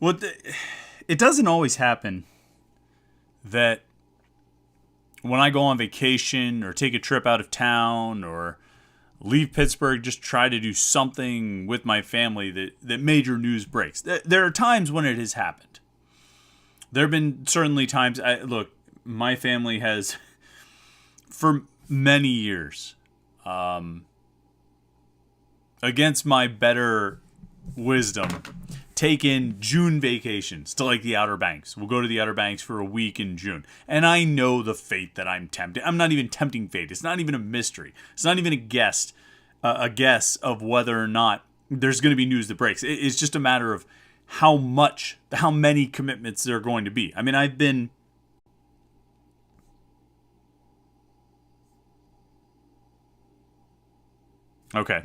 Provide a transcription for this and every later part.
It doesn't always happen that when I go on vacation or take a trip out of town or leave Pittsburgh, just try to do something with my family that major news breaks. There are times when it has happened. There have been certainly times, look, my family has, for many years, against my better wisdom, taken June vacations to like the Outer Banks. We'll go to the Outer Banks for a week in June. And I know the fate that I'm tempting. I'm not even tempting fate. It's not even a mystery. It's not even a guess of whether or not there's going to be news that breaks. It's just a matter of how many commitments there are going to be. I mean, I've been... Okay.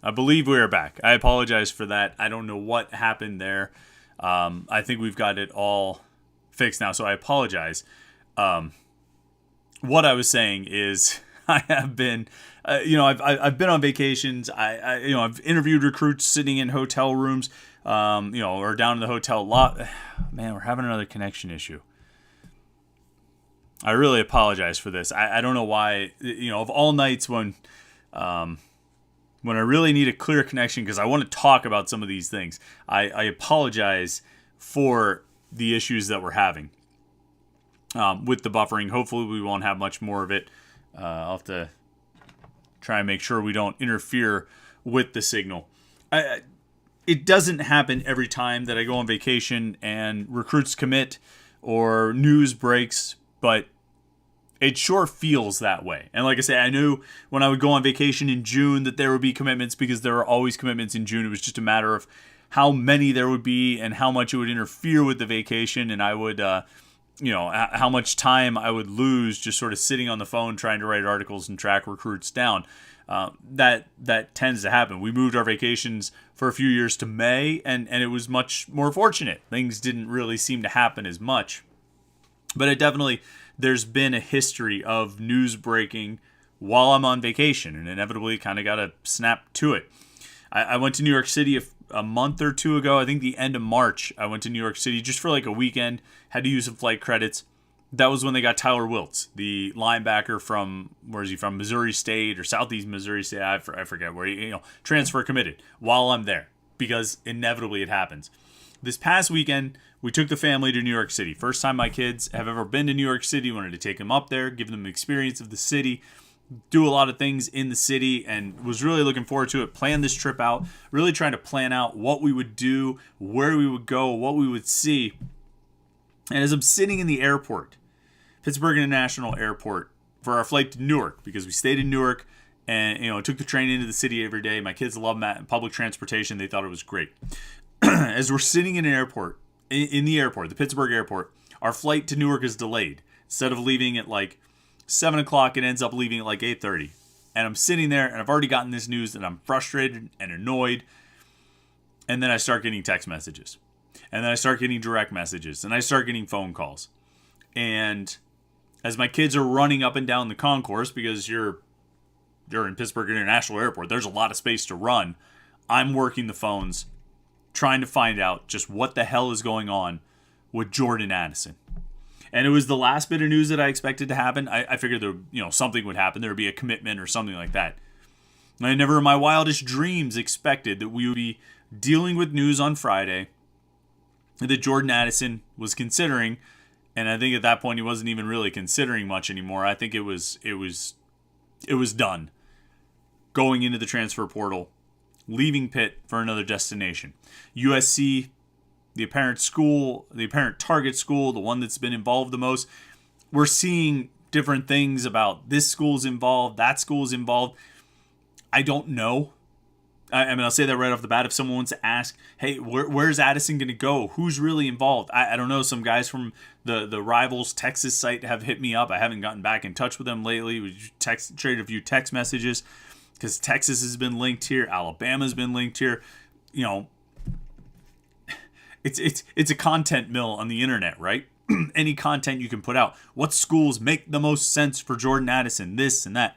I believe we are back. I apologize for that. I don't know what happened there. I think we've got it all fixed now, so I apologize. What I was saying is I have been, I've been on vacations. I've interviewed recruits sitting in hotel rooms, or down in the hotel lot. Man, we're having another connection issue. I really apologize for this. I don't know why, of all nights when I really need a clear connection because I want to talk about some of these things, I apologize for the issues that we're having with the buffering. Hopefully we won't have much more of it. I'll have to try and make sure we don't interfere with the signal. It doesn't happen every time that I go on vacation and recruits commit or news breaks, but it sure feels that way. And like I say, I knew when I would go on vacation in June that there would be commitments because there are always commitments in June. It was just a matter of how many there would be and how much it would interfere with the vacation. And I would, how much time I would lose just sort of sitting on the phone trying to write articles and track recruits down. That tends to happen. We moved our vacations for a few years to May, and it was much more fortunate. Things didn't really seem to happen as much. But there's been a history of news breaking while I'm on vacation, and inevitably kind of got to snap to it. I went to New York City a month or two ago. I think the end of March, I went to New York City just for like a weekend, had to use some flight credits. That was when they got Tyler Wiltz, the linebacker from, where is he from, Missouri State or Southeast Missouri State, I forget where he, transfer committed while I'm there, because inevitably it happens. This past weekend, we took the family to New York City. First time my kids have ever been to New York City. Wanted to take them up there, give them an experience of the city, do a lot of things in the city, and was really looking forward to it. Planned this trip out, really trying to plan out what we would do, where we would go, what we would see. And as I'm sitting in the airport, Pittsburgh International Airport, for our flight to Newark, because we stayed in Newark and took the train into the city every day. My kids love public transportation. They thought it was great. As we're sitting in the Pittsburgh airport, our flight to Newark is delayed. Instead of leaving at like 7 o'clock, it ends up leaving at like 8:30. And I'm sitting there, and I've already gotten this news, and I'm frustrated and annoyed. And then I start getting text messages. And then I start getting direct messages. And I start getting phone calls. And as my kids are running up and down the concourse, because you're in Pittsburgh International Airport, there's a lot of space to run, I'm working the phones, trying to find out just what the hell is going on with Jordan Addison. And it was the last bit of news that I expected to happen. I figured something would happen. There would be a commitment or something like that. I never in my wildest dreams expected that we would be dealing with news on Friday that Jordan Addison was considering, and I think at that point he wasn't even really considering much anymore. I think it was done. Going into the transfer portal, leaving Pitt for another destination. USC, the apparent target school, the one that's been involved the most. We're seeing different things about this school's involved, that school's involved. I don't know. I mean, I'll say that right off the bat. If someone wants to ask, hey, where's Addison going to go? Who's really involved? I don't know. Some guys from the Rivals Texas site have hit me up. I haven't gotten back in touch with them lately. We traded a few text messages because Texas has been linked here. Alabama's been linked here. It's a content mill on the internet, right? Any content you can put out. What schools make the most sense for Jordan Addison? This and that.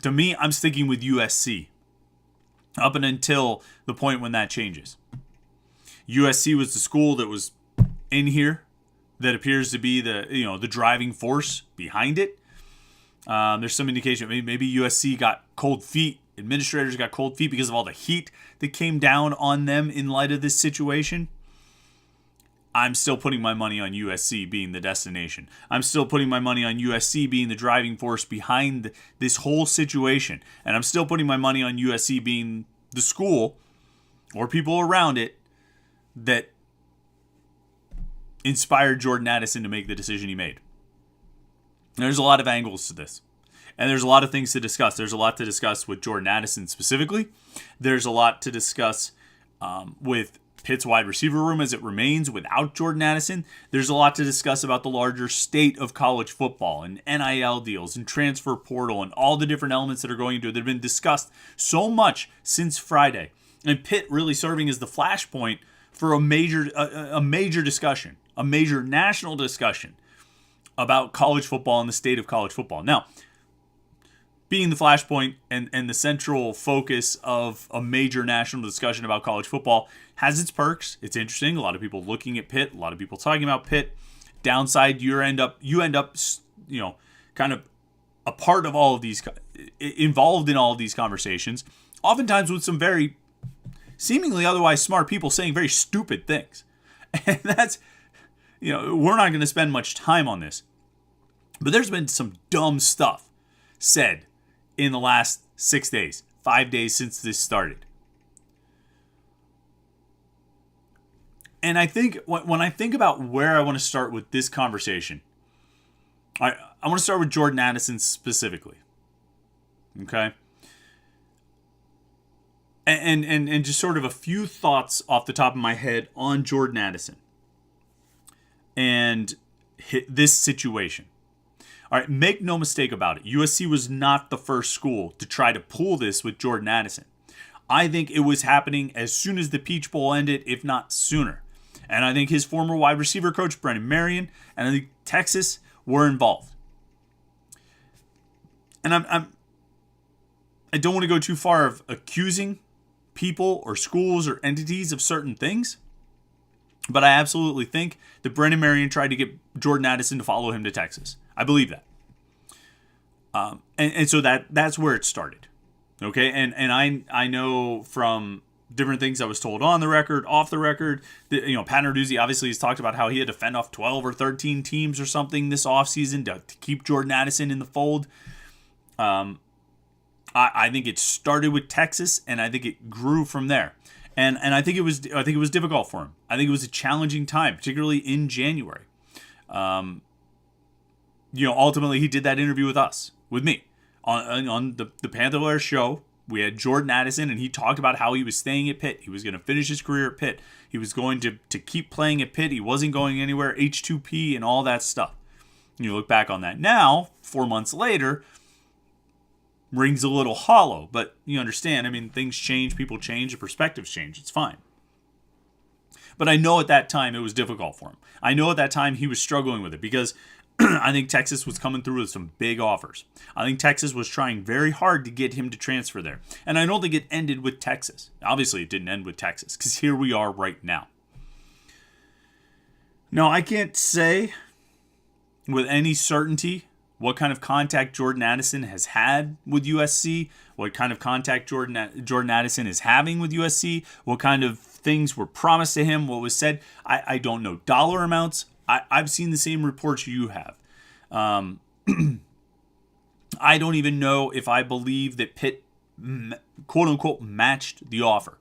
To me, I'm sticking with USC. Up and until the point when that changes. USC was the school that was in here that appears to be the driving force behind it. There's some indication maybe USC got cold feet. Administrators got cold feet because of all the heat that came down on them in light of this situation. I'm still putting my money on USC being the destination. I'm still putting my money on USC being the driving force behind this whole situation. And I'm still putting my money on USC being the school or people around it that inspired Jordan Addison to make the decision he made. There's a lot of angles to this. And there's a lot of things to discuss. There's a lot to discuss with Jordan Addison specifically. There's a lot to discuss with Pitt's wide receiver room as it remains without Jordan Addison. There's a lot to discuss about the larger state of college football and NIL deals and transfer portal and all the different elements that are going into it that have been discussed so much since Friday. And Pitt really serving as the flashpoint for a major discussion, a major national discussion about college football and the state of college football. Now, being the flashpoint and the central focus of a major national discussion about college football has its perks. It's interesting. A lot of people looking at Pitt, a lot of people talking about Pitt. Downside, you end up, kind of a part of all of these, involved in all of these conversations, oftentimes with some very seemingly otherwise smart people saying very stupid things. And that's, we're not going to spend much time on this. But there's been some dumb stuff said in the last 6 days, 5 days since this started. And I think when I think about where I want to start with this conversation, I want to start with Jordan Addison specifically. Okay? And just sort of a few thoughts off the top of my head on Jordan Addison and this situation. All right, make no mistake about it. USC was not the first school to try to pull this with Jordan Addison. I think it was happening as soon as the Peach Bowl ended, if not sooner. And I think his former wide receiver coach, Brennan Marion, and I think Texas were involved. And I don't want to go too far of accusing people or schools or entities of certain things, but I absolutely think that Brennan Marion tried to get Jordan Addison to follow him to Texas. I believe that. And so that's where it started. Okay, and I know from different things I was told on the record, off the record, that, Pat Narduzzi obviously has talked about how he had to fend off 12 or 13 teams or something this offseason to keep Jordan Addison in the fold. I think it started with Texas, and I think it grew from there. And I think it was difficult for him. I think it was a challenging time, particularly in January. Ultimately he did that interview with me on the Panther-Lair Show. We had Jordan Addison, and he talked about how he was staying at Pitt. He was going to finish his career at Pitt. He was going to keep playing at Pitt. He wasn't going anywhere, H2P and all that stuff. You look back on that now, 4 months later, rings a little hollow. But you understand, things change, people change, the perspectives change. It's fine. But I know at that time it was difficult for him. I know at that time he was struggling with it because I think Texas was coming through with some big offers. I think Texas was trying very hard to get him to transfer there. And I don't think it ended with Texas. Obviously, it didn't end with Texas because here we are right now. Now, I can't say with any certainty what kind of contact Jordan Addison has had with USC, what kind of contact Jordan Addison is having with USC, what kind of things were promised to him, what was said. I don't know dollar amounts. I've seen the same reports you have. I don't even know if I believe that Pitt, quote unquote, matched the offer.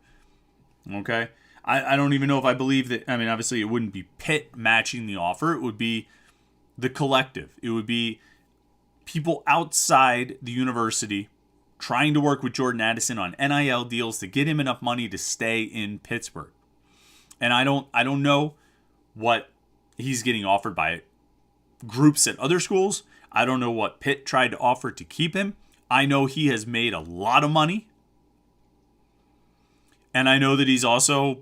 Okay? I don't even know if I believe that. Obviously it wouldn't be Pitt matching the offer. It would be the collective. It would be people outside the university trying to work with Jordan Addison on NIL deals to get him enough money to stay in Pittsburgh. And I don't know what he's getting offered by groups at other schools. I don't know what Pitt tried to offer to keep him. I know he has made a lot of money. And I know that he's also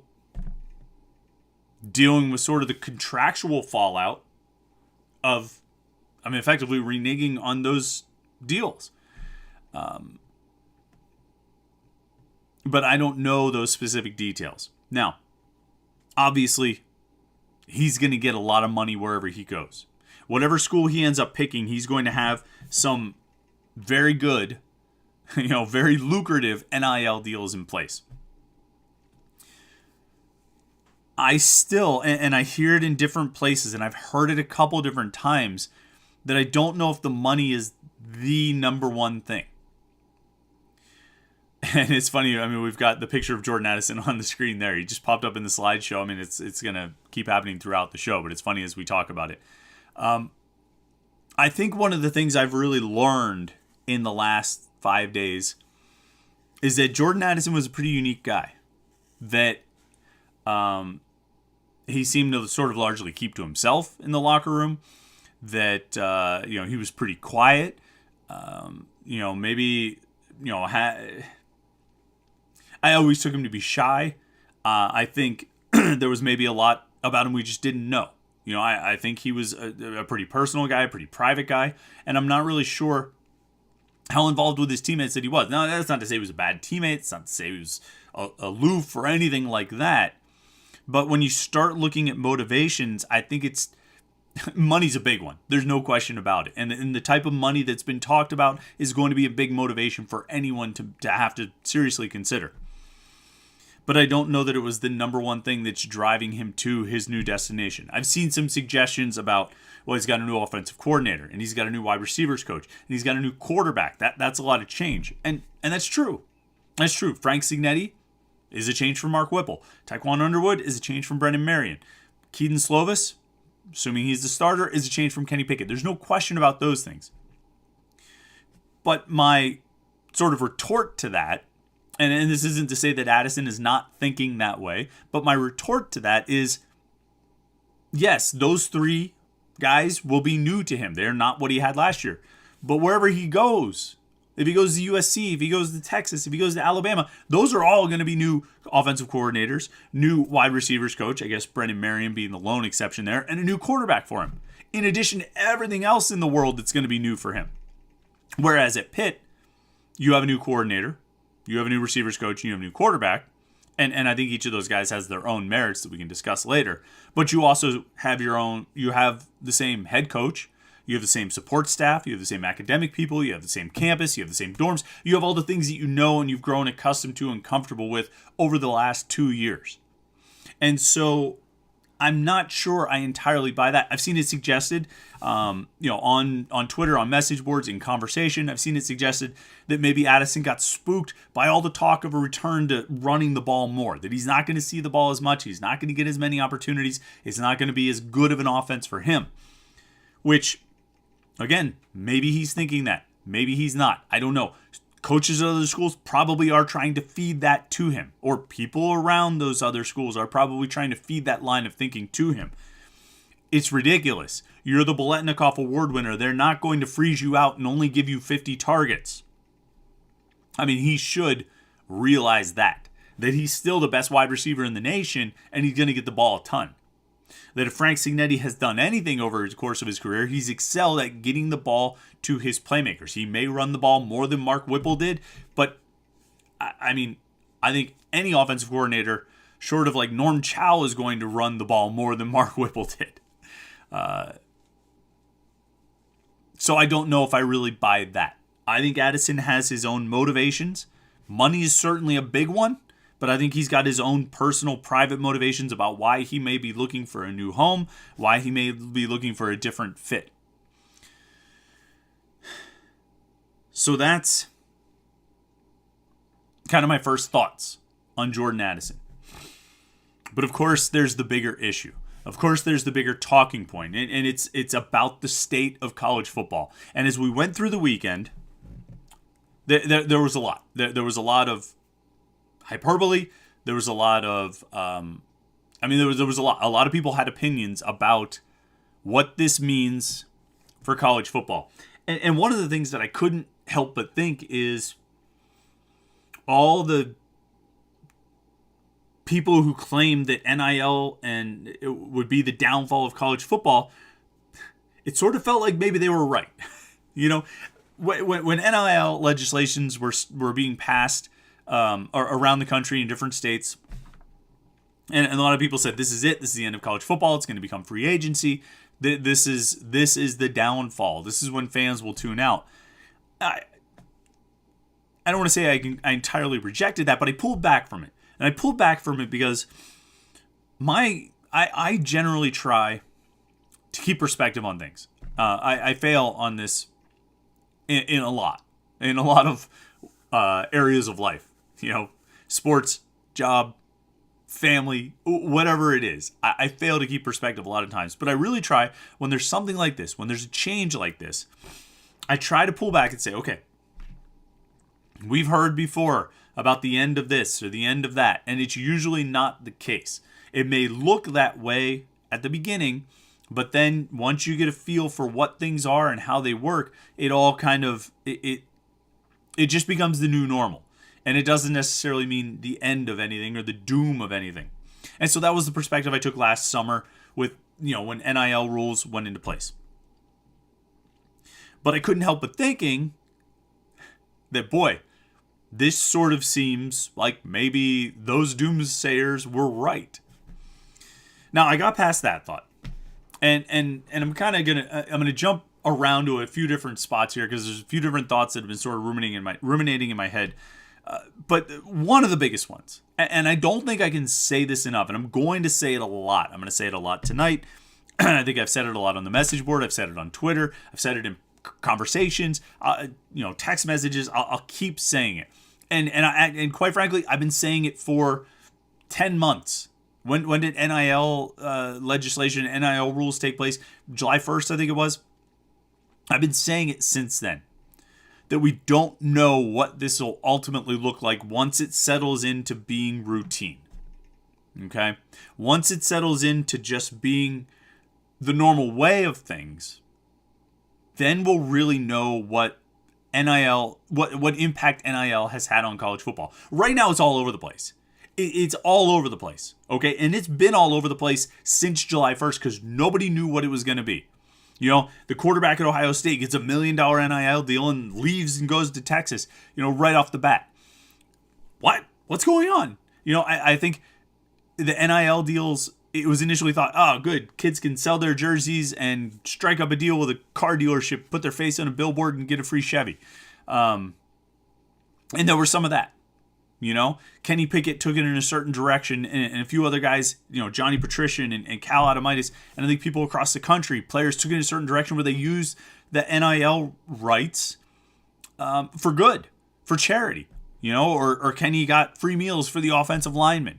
dealing with sort of the contractual fallout of, effectively reneging on those deals. But I don't know those specific details. Now, obviously, he's going to get a lot of money wherever he goes. Whatever school he ends up picking, he's going to have some very good, very lucrative NIL deals in place. I still, and I hear it in different places, and I've heard it a couple different times, that I don't know if the money is the number one thing. And it's funny, we've got the picture of Jordan Addison on the screen there. He just popped up in the slideshow. It's going to keep happening throughout the show, but it's funny as we talk about it. I think one of the things I've really learned in the last 5 days is that Jordan Addison was a pretty unique guy. That he seemed to sort of largely keep to himself in the locker room. That he was pretty quiet. I always took him to be shy. I think there was maybe a lot about him we just didn't know. I think he was a pretty personal guy, a pretty private guy, and I'm not really sure how involved with his teammates that he was. Now, that's not to say he was a bad teammate. It's not to say he was aloof or anything like that. But when you start looking at motivations, I think money's a big one. There's no question about it. And the type of money that's been talked about is going to be a big motivation for anyone to have to seriously consider. But I don't know that it was the number one thing that's driving him to his new destination. I've seen some suggestions about, well, he's got a new offensive coordinator, and he's got a new wide receivers coach, and he's got a new quarterback. That's a lot of change. And that's true. That's true. Frank Cignetti is a change from Mark Whipple. Taekwon Underwood is a change from Brendan Marion. Keaton Slovis, assuming he's the starter, is a change from Kenny Pickett. There's no question about those things. But my sort of retort to that, and this isn't to say that Addison is not thinking that way, but my retort to that is, yes, those three guys will be new to him. They're not what he had last year. But wherever he goes, if he goes to USC, if he goes to Texas, if he goes to Alabama, those are all going to be new offensive coordinators, new wide receivers coach, I guess Brendan Marion being the lone exception there, and a new quarterback for him, in addition to everything else in the world that's going to be new for him. Whereas at Pitt, you have a new coordinator, you have a new receivers coach, and you have a new quarterback, and I think each of those guys has their own merits that we can discuss later. But you also have you have the same head coach, you have the same support staff, you have the same academic people, you have the same campus, you have the same dorms, you have all the things that you know and you've grown accustomed to and comfortable with over the last 2 years. And so I'm not sure I entirely buy that. I've seen it suggested, on Twitter, on message boards, in conversation. I've seen it suggested that maybe Addison got spooked by all the talk of a return to running the ball more, that he's not going to see the ball as much, he's not going to get as many opportunities, it's not going to be as good of an offense for him. Which, again, maybe he's thinking that. Maybe he's not. I don't know. Coaches at other schools probably are trying to feed that to him, or people around those other schools are probably trying to feed that line of thinking to him. It's ridiculous. You're the Biletnikoff Award winner. They're not going to freeze you out and only give you 50 targets. He should realize that he's still the best wide receiver in the nation, and he's going to get the ball a ton. That if Frank Cignetti has done anything over the course of his career, he's excelled at getting the ball to his playmakers. He may run the ball more than Mark Whipple did, but I think any offensive coordinator, short of like Norm Chow, is going to run the ball more than Mark Whipple did. So I don't know if I really buy that. I think Addison has his own motivations. Money is certainly a big one. But I think he's got his own personal, private motivations about why he may be looking for a new home, why he may be looking for a different fit. So that's kind of my first thoughts on Jordan Addison. But of course, there's the bigger issue. Of course, there's the bigger talking point, and it's about the state of college football. And as we went through the weekend, there was a lot. There was a lot of hyperbole. There was a lot of, there was a lot. A lot of people had opinions about what this means for college football. And one of the things that I couldn't help but think is all the people who claimed that NIL and it would be the downfall of college football, it sort of felt like maybe they were right. When NIL legislations were being passed around the country in different states, And a lot of people said, this is it. This is the end of college football. It's going to become free agency. This is the downfall. This is when fans will tune out. I don't want to say I entirely rejected that, but I pulled back from it. And I pulled back from it because I generally try to keep perspective on things. I fail on this in a lot of areas of life. Sports, job, family, whatever it is. I fail to keep perspective a lot of times. But I really try when there's something like this, when there's a change like this, I try to pull back and say, okay, we've heard before about the end of this or the end of that, and it's usually not the case. It may look that way at the beginning, but then once you get a feel for what things are and how they work, it all kind of, it just becomes the new normal. And it doesn't necessarily mean the end of anything or the doom of anything. And so that was the perspective I took last summer with, when NIL rules went into place. But I couldn't help but thinking that, boy, this sort of seems like maybe those doomsayers were right. Now, I got past that thought. And I'm kind of gonna jump around to a few different spots here because there's a few different thoughts that have been sort of ruminating in my head. But one of the biggest ones, and I don't think I can say this enough, and I'm going to say it a lot. I'm going to say it a lot tonight. I think I've said it a lot on the message board. I've said it on Twitter. I've said it in conversations, text messages. I'll keep saying it. And quite frankly, I've been saying it for 10 months. When did NIL legislation, NIL rules take place? July 1st, I think it was. I've been saying it since then. That we don't know what this will ultimately look like once it settles into being routine. Okay? Once it settles into just being the normal way of things, then we'll really know what NIL, what impact NIL has had on college football. Right now, it's all over the place. It's all over the place. Okay? And it's been all over the place since July 1st because nobody knew what it was going to be. The quarterback at Ohio State gets $1 million NIL deal and leaves and goes to Texas, right off the bat. What's going on? I think the NIL deals, it was initially thought, oh, good, kids can sell their jerseys and strike up a deal with a car dealership, put their face on a billboard and get a free Chevy. And there was some of that. Kenny Pickett took it in a certain direction, and a few other guys, Johnny Patrician and Cal Adamitis, and I think people across the country, players took it in a certain direction where they used the NIL rights for good, for charity, or Kenny got free meals for the offensive linemen,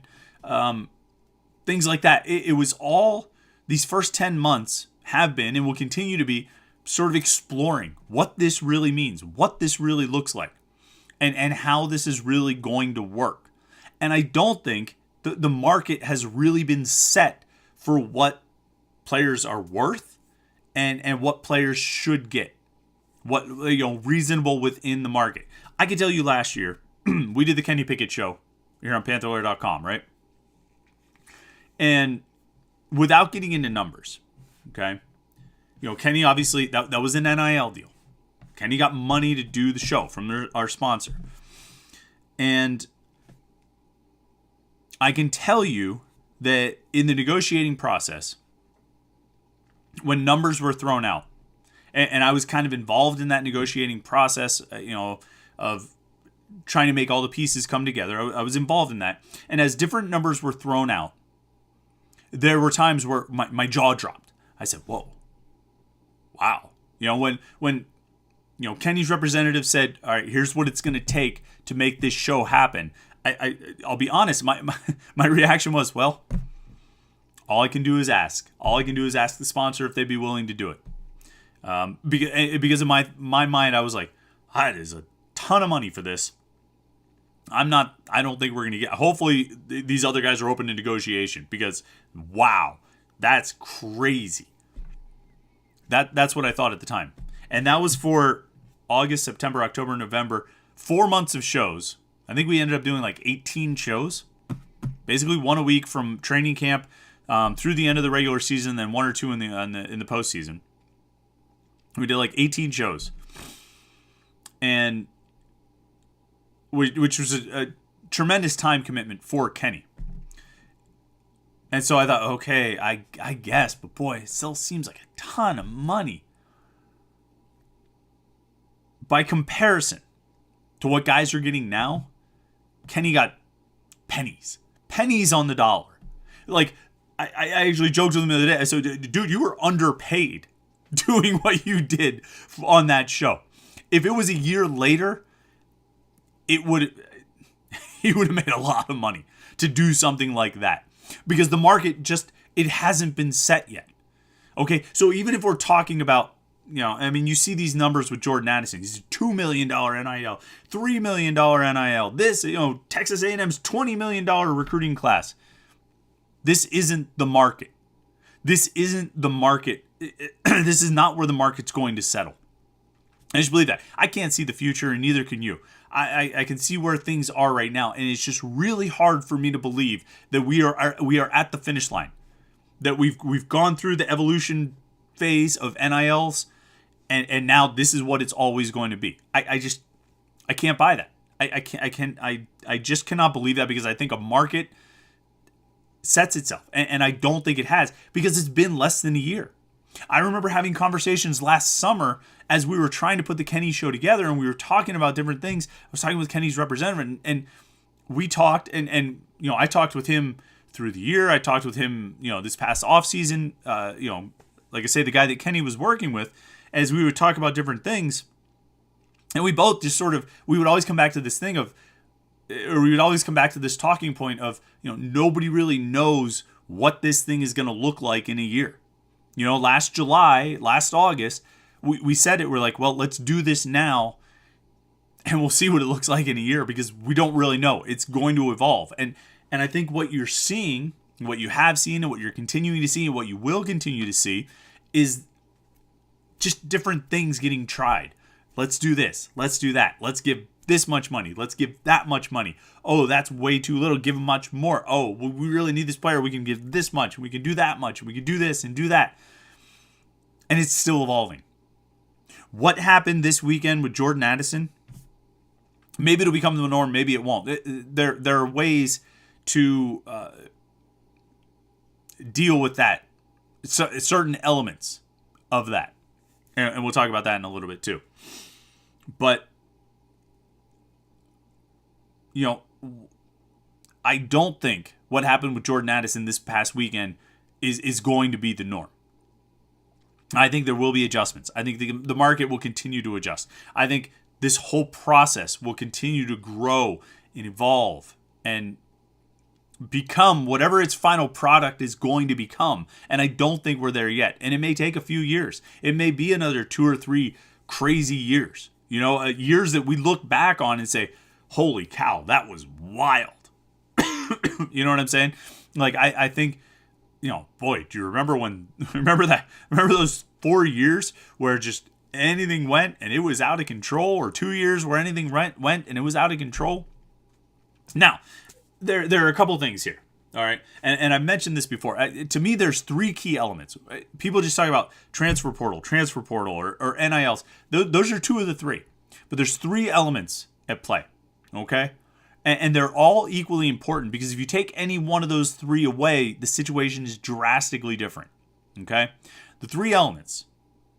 things like that. It was all, these first 10 months have been and will continue to be sort of exploring what this really means, what this really looks like. And how this is really going to work. And I don't think the market has really been set for what players are worth and what players should get. What, reasonable within the market. I can tell you last year, we did the Kenny Pickett show here on Panther-Lair.com, right? And without getting into numbers, okay? Kenny obviously, that was an NIL deal. Kenny got money to do the show from our sponsor. And I can tell you that in the negotiating process, when numbers were thrown out, and I was kind of involved in that negotiating process, of trying to make all the pieces come together. I was involved in that. And as different numbers were thrown out, there were times where my jaw dropped. I said, whoa, wow. When Kenny's representative said, all right, here's what it's going to take to make this show happen. I'll be honest, my reaction was, well, all I can do is ask. All I can do is ask the sponsor if they'd be willing to do it. Because in my mind, I was like, that is a ton of money for this. I don't think we're going to get, hopefully these other guys are open to negotiation because, wow, that's crazy. That's what I thought at the time. And that was for August, September, October, November, 4 months of shows. I think we ended up doing like 18 shows. Basically one a week from training camp through the end of the regular season, then 1 or 2 in the postseason. We did like 18 shows. And which was a tremendous time commitment for Kenny. And so I thought, okay, I guess, but boy, it still seems like a ton of money. By comparison to what guys are getting now, Kenny got pennies. Pennies on the dollar. Like, I actually joked with him the other day. I said, dude, you were underpaid doing what you did on that show. If it was a year later, he would have made a lot of money to do something like that. Because the market it hasn't been set yet. Okay, so even if we're talking about, you see these numbers with Jordan Addison. He's a $2 million NIL, $3 million NIL. This, Texas A&M's $20 million recruiting class. This isn't the market. This isn't the market. This is not where the market's going to settle. I just believe that. I can't see the future, and neither can you. I can see where things are right now, and it's just really hard for me to believe that we are at the finish line, that we've gone through the evolution phase of NILs, and now this is what it's always going to be. I can't buy that. I just cannot believe that, because I think a market sets itself, and I don't think it has, because it's been less than a year. I remember having conversations last summer as we were trying to put the Kenny show together, and we were talking about different things. I was talking with Kenny's representative, and we talked, and I talked with him through the year. I talked with him, this past off season. Like I say, the guy that Kenny was working with, as we would talk about different things, and we both just we would always come back to this thing of, or we would always come back to this talking point of, nobody really knows what this thing is going to look like in a year. Last August, we said it. We're like, well, let's do this now, and we'll see what it looks like in a year, because we don't really know. It's going to evolve. And I think what you're seeing, what you have seen, and what you're continuing to see, and what you will continue to see, is just different things getting tried. Let's do this. Let's do that. Let's give this much money. Let's give that much money. Oh, that's way too little. Give them much more. Oh, well, we really need this player. We can give this much. We can do that much. We can do this and do that. And it's still evolving. What happened this weekend with Jordan Addison? Maybe it'll become the norm. Maybe it won't. There are ways to deal with that. Certain elements of that. And we'll talk about that in a little bit too. But I don't think what happened with Jordan Addison this past weekend is going to be the norm. I think there will be adjustments. I think the market will continue to adjust. I think this whole process will continue to grow and evolve and become whatever its final product is going to become. And I don't think we're there yet. And it may take a few years. It may be another 2 or 3 crazy years. Years that we look back on and say, holy cow, that was wild. You know what I'm saying? Like, I think, boy, do you remember those 4 years where just anything went and it was out of control, or 2 years where anything went and it was out of control? Now, there are a couple things here, all right? And I mentioned this before. To me, there's 3 key elements. People just talk about transfer portal, or NILs. Those are 2 of the 3. But there's 3 elements at play, okay? And they're all equally important, because if you take any one of those 3 away, the situation is drastically different, okay? The 3 elements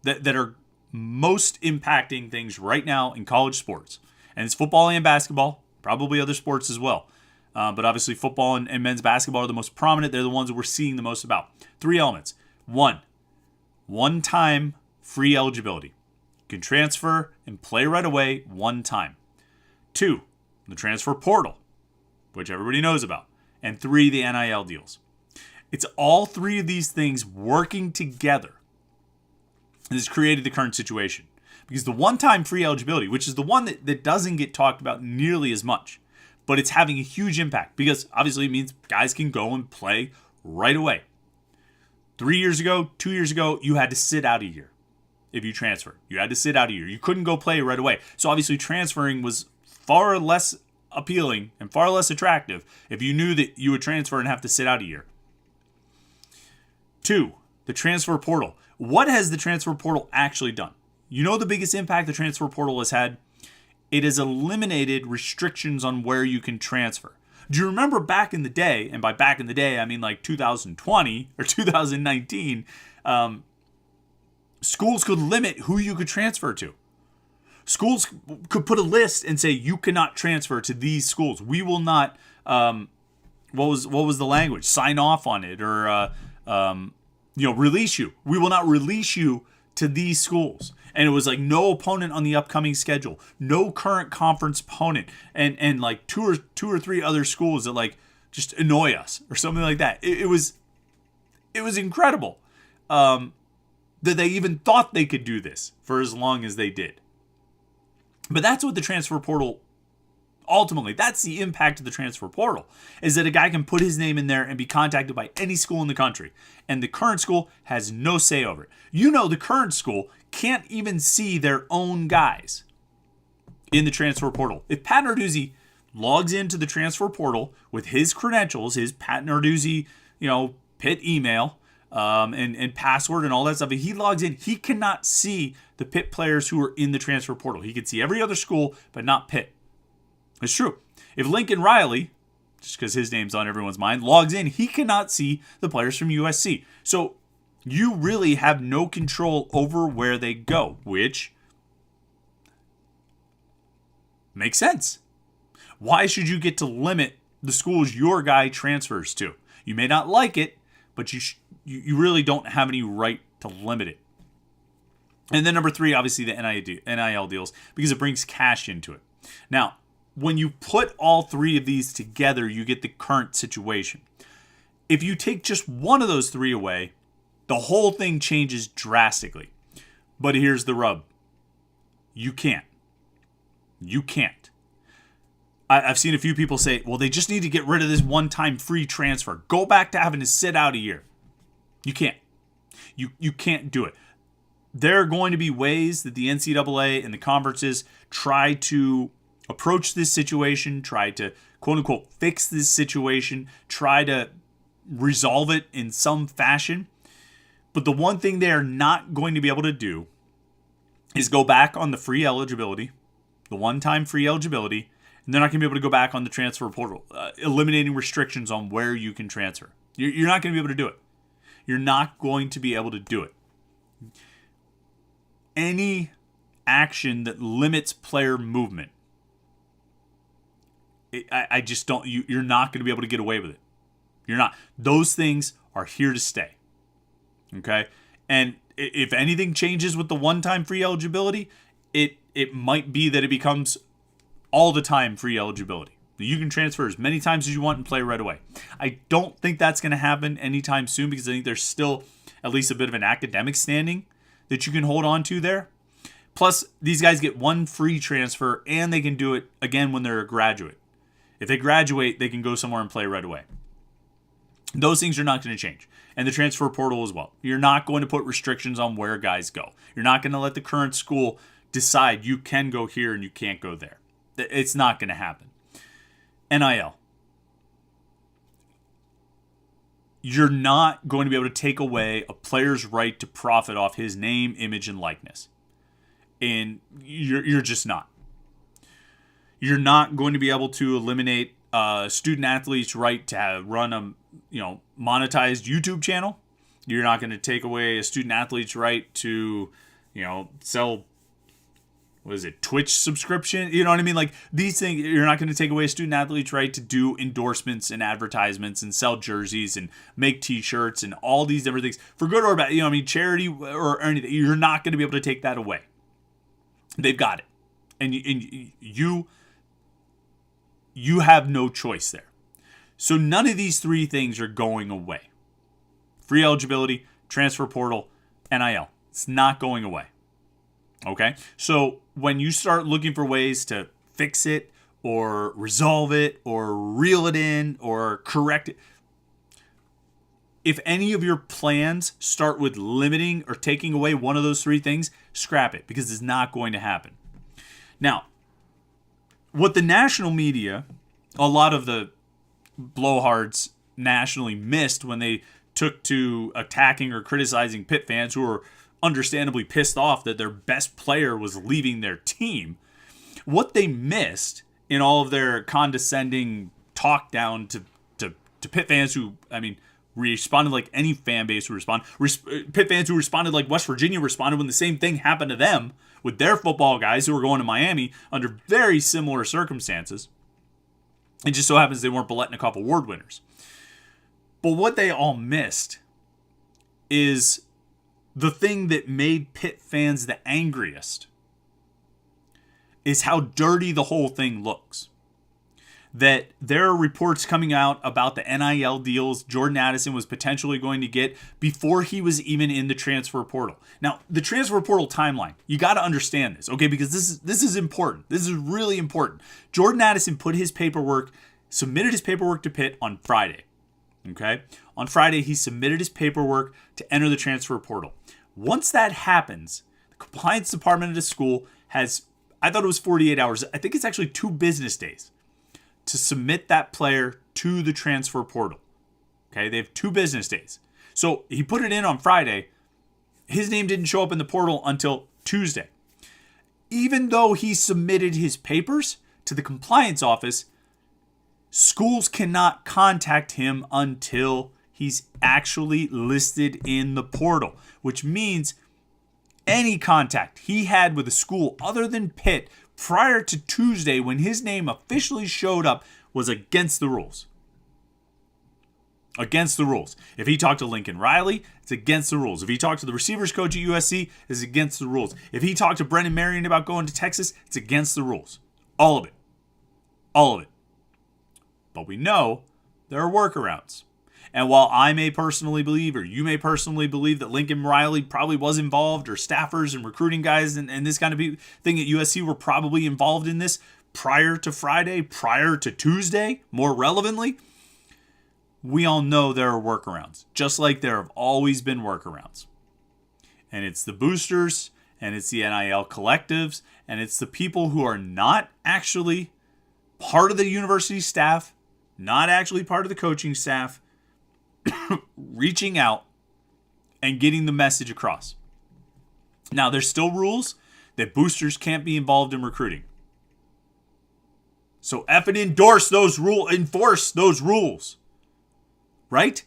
that are most impacting things right now in college sports, and it's football and basketball, probably other sports as well. But obviously football and men's basketball are the most prominent. They're the ones that we're seeing the most about. 3 elements. 1, one-time free eligibility. You can transfer and play right away one time. 2, the transfer portal, which everybody knows about. And 3, the NIL deals. It's all 3 of these things working together that has created the current situation. Because the one-time free eligibility, which is the one that doesn't get talked about nearly as much, but it's having a huge impact, because obviously it means guys can go and play right away. 3 years ago, 2 years ago, you had to sit out a year if you transferred. You had to sit out a year. You couldn't go play right away. So obviously transferring was far less appealing and far less attractive if you knew that you would transfer and have to sit out a year. 2, the transfer portal. What has the transfer portal actually done? You know the biggest impact the transfer portal has had? It has eliminated restrictions on where you can transfer. Do you remember back in the day, and by back in the day, I mean like 2020 or 2019, schools could limit who you could transfer to. Schools could put a list and say, you cannot transfer to these schools. We will not, what was the language? Sign off on it or, release you. We will not release you to these schools. And it was like no opponent on the upcoming schedule, no current conference opponent, and like two or three other schools that like just annoy us or something like that. It was incredible that they even thought they could do this for as long as they did. But that's what the transfer portal, ultimately, that's the impact of the transfer portal, is that a guy can put his name in there and be contacted by any school in the country. And the current school has no say over it. The current school can't even see their own guys in the transfer portal. If Pat Narduzzi logs into the transfer portal with his credentials, his Pat Narduzzi, Pitt email, and password and all that stuff, if he logs in, he cannot see the Pitt players who are in the transfer portal. He can see every other school, but not Pitt. It's true. If Lincoln Riley, just because his name's on everyone's mind, logs in, he cannot see the players from USC. So you really have no control over where they go, which makes sense. Why should you get to limit the schools your guy transfers to? You may not like it, but you really don't have any right to limit it. And then number 3, obviously the NIL deals, because it brings cash into it. Now, when you put all 3 of these together, you get the current situation. If you take just one of those 3 away, the whole thing changes drastically. But here's the rub. You can't. You can't. I've seen a few people say, well, they just need to get rid of this one-time free transfer. Go back to having to sit out a year. You can't. You can't do it. There are going to be ways that the NCAA and the conferences try to approach this situation, try to, quote-unquote, fix this situation, try to resolve it in some fashion. But the one thing they are not going to be able to do is go back on the free eligibility, the one-time free eligibility, and they're not going to be able to go back on the transfer portal, eliminating restrictions on where you can transfer. You're not going to be able to do it. You're not going to be able to do it. Any action that limits player movement, I just don't, you're not going to be able to get away with it. You're not. Those things are here to stay. Okay? And if anything changes with the one-time free eligibility, it might be that it becomes all the time free eligibility. You can transfer as many times as you want and play right away. I don't think that's going to happen anytime soon, because I think there's still at least a bit of an academic standing that you can hold on to there. Plus, these guys get one free transfer, and they can do it again when they're a graduate. If they graduate, they can go somewhere and play right away. Those things are not going to change. And the transfer portal as well. You're not going to put restrictions on where guys go. You're not going to let the current school decide you can go here and you can't go there. It's not going to happen. NIL. You're not going to be able to take away a player's right to profit off his name, image, and likeness. And you're just not. You're not going to be able to eliminate student athletes' right to run a monetized YouTube channel. You're not going to take away a student athlete's right to sell, Twitch subscription? You know what I mean? Like, these things, you're not going to take away a student athlete's right to do endorsements and advertisements and sell jerseys and make t-shirts and all these different things. For good or bad, charity or anything, you're not going to be able to take that away. They've got it. And you have no choice there. So none of these 3 things are going away. Free eligibility, transfer portal, NIL. It's not going away. Okay? So when you start looking for ways to fix it or resolve it or reel it in or correct it, if any of your plans start with limiting or taking away one of those 3 things, scrap it, because it's not going to happen. Now, what the national media, a lot of the blowhards nationally missed when they took to attacking or criticizing Pitt fans who were understandably pissed off that their best player was leaving their team, what they missed in all of their condescending talk down to Pitt fans who, responded like any fan base would respond. Pitt fans who responded like West Virginia responded when the same thing happened to them with their football guys who were going to Miami under very similar circumstances. It just so happens they weren't Biletnikoff Award winners. But what they all missed is the thing that made Pitt fans the angriest is how dirty the whole thing looks. That there are reports coming out about the NIL deals Jordan Addison was potentially going to get before he was even in the transfer portal. Now, the transfer portal timeline, you got to understand this, okay? Because this is important. This is really important. Jordan Addison submitted his paperwork to Pitt on Friday, okay? On Friday, he submitted his paperwork to enter the transfer portal. Once that happens, the compliance department of the school has, I thought it was 48 hours. I think it's actually 2 business days to submit that player to the transfer portal. Okay, they have 2 business days. So he put it in on Friday. His name didn't show up in the portal until Tuesday. Even though he submitted his papers to the compliance office, schools cannot contact him until he's actually listed in the portal, which means any contact he had with a school other than Pitt prior to Tuesday when his name officially showed up was against the rules. Against the rules. If he talked to Lincoln Riley, it's against the rules. If he talked to the receivers coach at USC, it's against the rules. If he talked to Brennan Marion about going to Texas, it's against the rules. All of it. All of it. But we know there are workarounds. And while I may personally believe, or you may personally believe, that Lincoln Riley probably was involved, or staffers and recruiting guys and this kind of thing at USC were probably involved in this prior to Friday, prior to Tuesday, more relevantly, we all know there are workarounds, just like there have always been workarounds. And it's the boosters, and it's the NIL collectives, and it's the people who are not actually part of the university staff, not actually part of the coaching staff, reaching out and getting the message across. Now, there's still rules that boosters can't be involved in recruiting. So effing enforce those rules, right?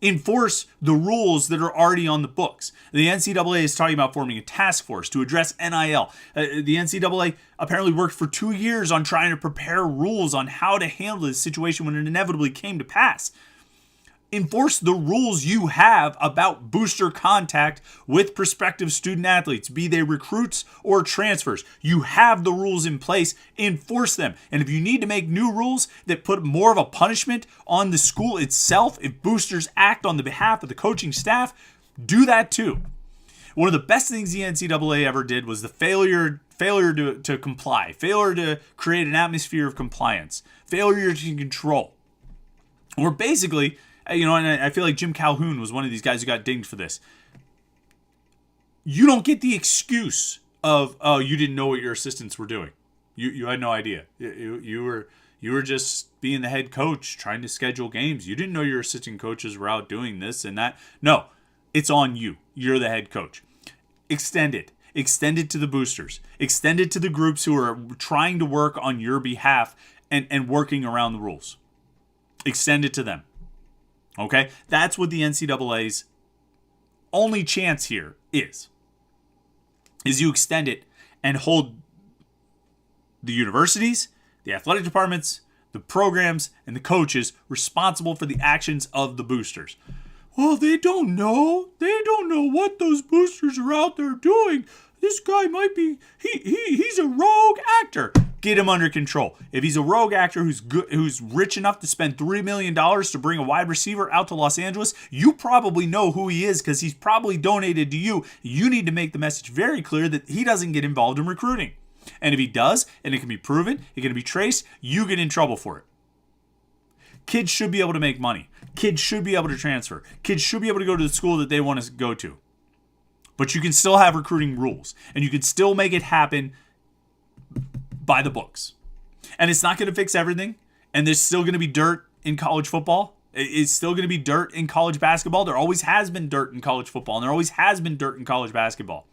Enforce the rules that are already on the books. The NCAA is talking about forming a task force to address NIL. The NCAA apparently worked for 2 years on trying to prepare rules on how to handle this situation when it inevitably came to pass. Enforce the rules you have about booster contact with prospective student athletes, be they recruits or transfers. You have the rules in place. Enforce them. And if you need to make new rules that put more of a punishment on the school itself, if boosters act on the behalf of the coaching staff, do that too. One of the best things the NCAA ever did was the failure to comply, failure to create an atmosphere of compliance, failure to control. Or basically, and I feel like Jim Calhoun was one of these guys who got dinged for this. You don't get the excuse of, oh, you didn't know what your assistants were doing. You had no idea. You were just being the head coach trying to schedule games. You didn't know your assistant coaches were out doing this and that. No, it's on you. You're the head coach. Extend it. Extend it to the boosters. Extend it to the groups who are trying to work on your behalf and working around the rules. Extend it to them. Okay? That's what the NCAA's only chance here is you extend it and hold the universities, the athletic departments, the programs, and the coaches responsible for the actions of the boosters. Well, they don't know. They don't know what those boosters are out there doing. This guy might be, he's a rogue actor. Get him under control. If he's a rogue actor who's rich enough to spend $3 million to bring a wide receiver out to Los Angeles, you probably know who he is because he's probably donated to you. You need to make the message very clear that he doesn't get involved in recruiting. And if he does, and it can be proven, it can be traced, you get in trouble for it. Kids should be able to make money. Kids should be able to transfer. Kids should be able to go to the school that they want to go to. But you can still have recruiting rules, and you can still make it happen by the books. And it's not going to fix everything, and there's still going to be dirt in college football. It's still going to be dirt in college basketball. There always has been dirt in college football, and there always has been dirt in college basketball.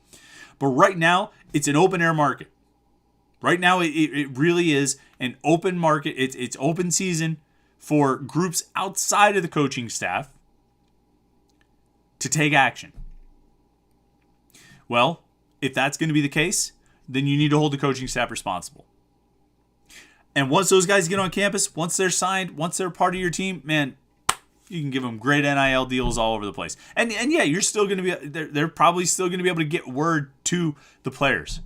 But right now, it's an open-air market. Right now, it really is an open market. It's open season for groups outside of the coaching staff to take action. Well, if that's going to be the case, then you need to hold the coaching staff responsible. And once those guys get on campus, once they're signed, once they're part of your team, man, you can give them great NIL deals all over the place. And yeah, you're still going to be, they're probably still going to be able to get word to the players.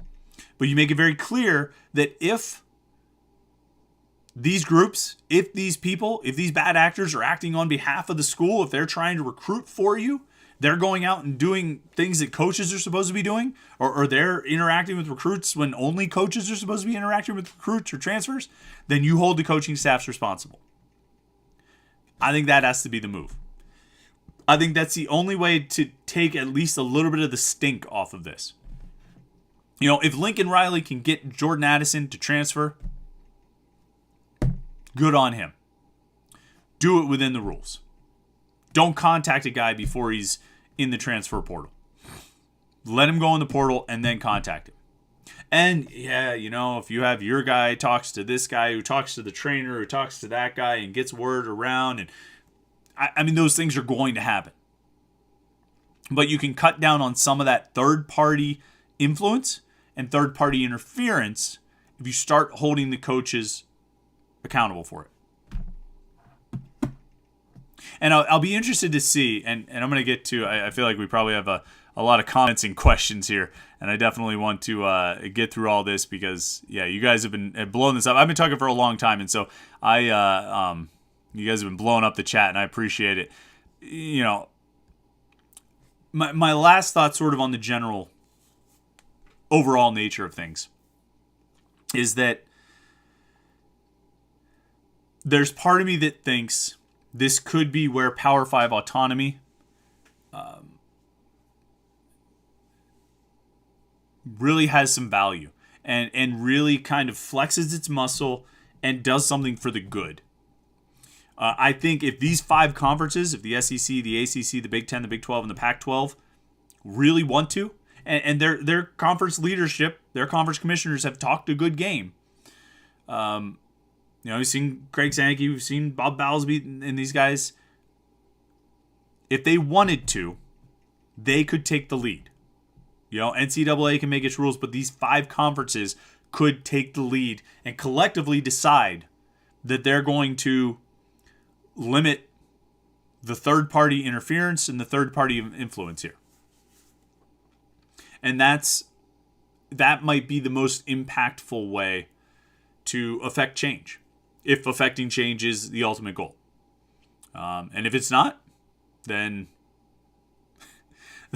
But you make it very clear that if these groups, if these people, if these bad actors are acting on behalf of the school, if they're trying to recruit for you, they're going out and doing things that coaches are supposed to be doing, or they're interacting with recruits when only coaches are supposed to be interacting with recruits or transfers, then you hold the coaching staffs responsible. I think that has to be the move. I think that's the only way to take at least a little bit of the stink off of this. You know, if Lincoln Riley can get Jordan Addison to transfer, good on him. Do it within the rules. Don't contact a guy before he's in the transfer portal. Let him go in the portal and then contact him. And yeah, you know, if you have your guy talks to this guy who talks to the trainer who talks to that guy and gets word around, and I mean, those things are going to happen. But you can cut down on some of that third-party influence and third-party interference if you start holding the coaches accountable for it. And I'll be interested to see, and I'm going to get to, I feel like we probably have a lot of comments and questions here, and I definitely want to get through all this because, yeah, you guys have blowing this up. I've been talking for a long time, and so you guys have been blowing up the chat, and I appreciate it. You know, my last thought sort of on the general overall nature of things is that there's part of me that thinks this could be where Power 5 autonomy really has some value and really kind of flexes its muscle and does something for the good. I think if these 5 conferences, if the SEC, the ACC, the Big 10, the Big 12, and the Pac-12 really want to, and their conference leadership, their conference commissioners have talked a good game. You know, we've seen Craig Sankey, we've seen Bob Bowlesby and these guys. If they wanted to, they could take the lead. You know, NCAA can make its rules, but these 5 conferences could take the lead and collectively decide that they're going to limit the third-party interference and the third-party influence here. And that might be the most impactful way to affect change, if affecting change is the ultimate goal. And if it's not, then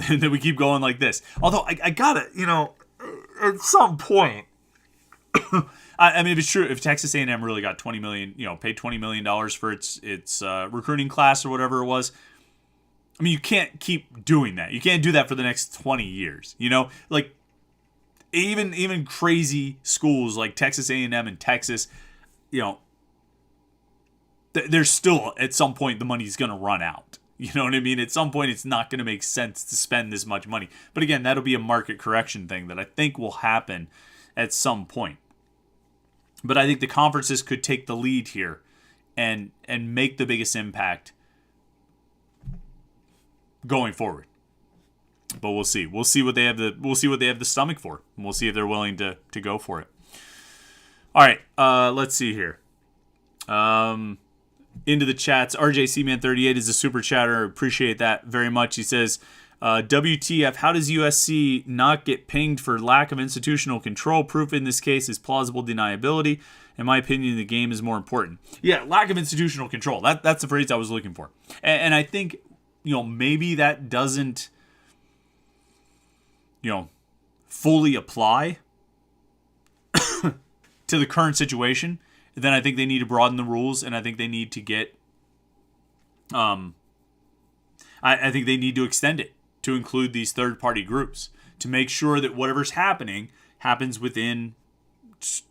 we keep going like this. Although I gotta, you know, at some point, I mean, if it's true, if Texas A&M really got $20 million, you know, paid $20 million for its recruiting class or whatever it was, I mean, you can't keep doing that. You can't do that for the next 20 years. You know, like even crazy schools like Texas A&M and Texas, you know, there's still at some point the money's going to run out. You know what I mean? At some point, it's not going to make sense to spend this much money. But again, that'll be a market correction thing that I think will happen at some point. But I think the conferences could take the lead here and make the biggest impact going forward. But we'll see. We'll see what they have the stomach for. And we'll see if they're willing to go for it. All right, let's see here. Into the chats. RJCman38 is a super chatter. Appreciate that very much. He says, WTF, how does USC not get pinged for lack of institutional control? Proof in this case is plausible deniability. In my opinion, the game is more important. Yeah, lack of institutional control. That's the phrase I was looking for. And I think, you know, maybe that doesn't, you know, fully apply to the current situation. Then I think they need to broaden the rules, and I think they need to get, I think they need to extend it to include these third-party groups to make sure that whatever's happening happens within,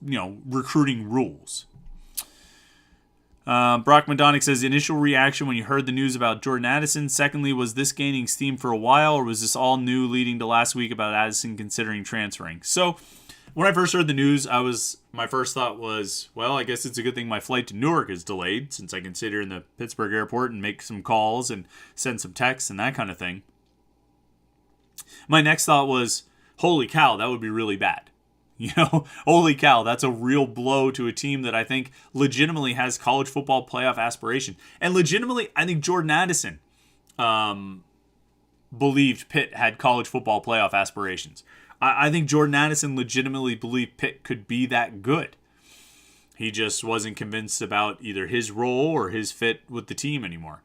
you know, recruiting rules. Brock Madonic says, initial reaction when you heard the news about Jordan Addison. Secondly, was this gaining steam for a while, or was this all new leading to last week about Addison considering transferring? So, when I first heard the news, my first thought was, well, I guess it's a good thing my flight to Newark is delayed, since I can sit here in the Pittsburgh airport and make some calls and send some texts and that kind of thing. My next thought was, holy cow, that would be really bad. Holy cow, that's a real blow to a team that I think legitimately has college football playoff aspiration. And legitimately, I think Jordan Addison believed Pitt had college football playoff aspirations. I think Jordan Addison legitimately believed Pitt could be that good. He just wasn't convinced about either his role or his fit with the team anymore.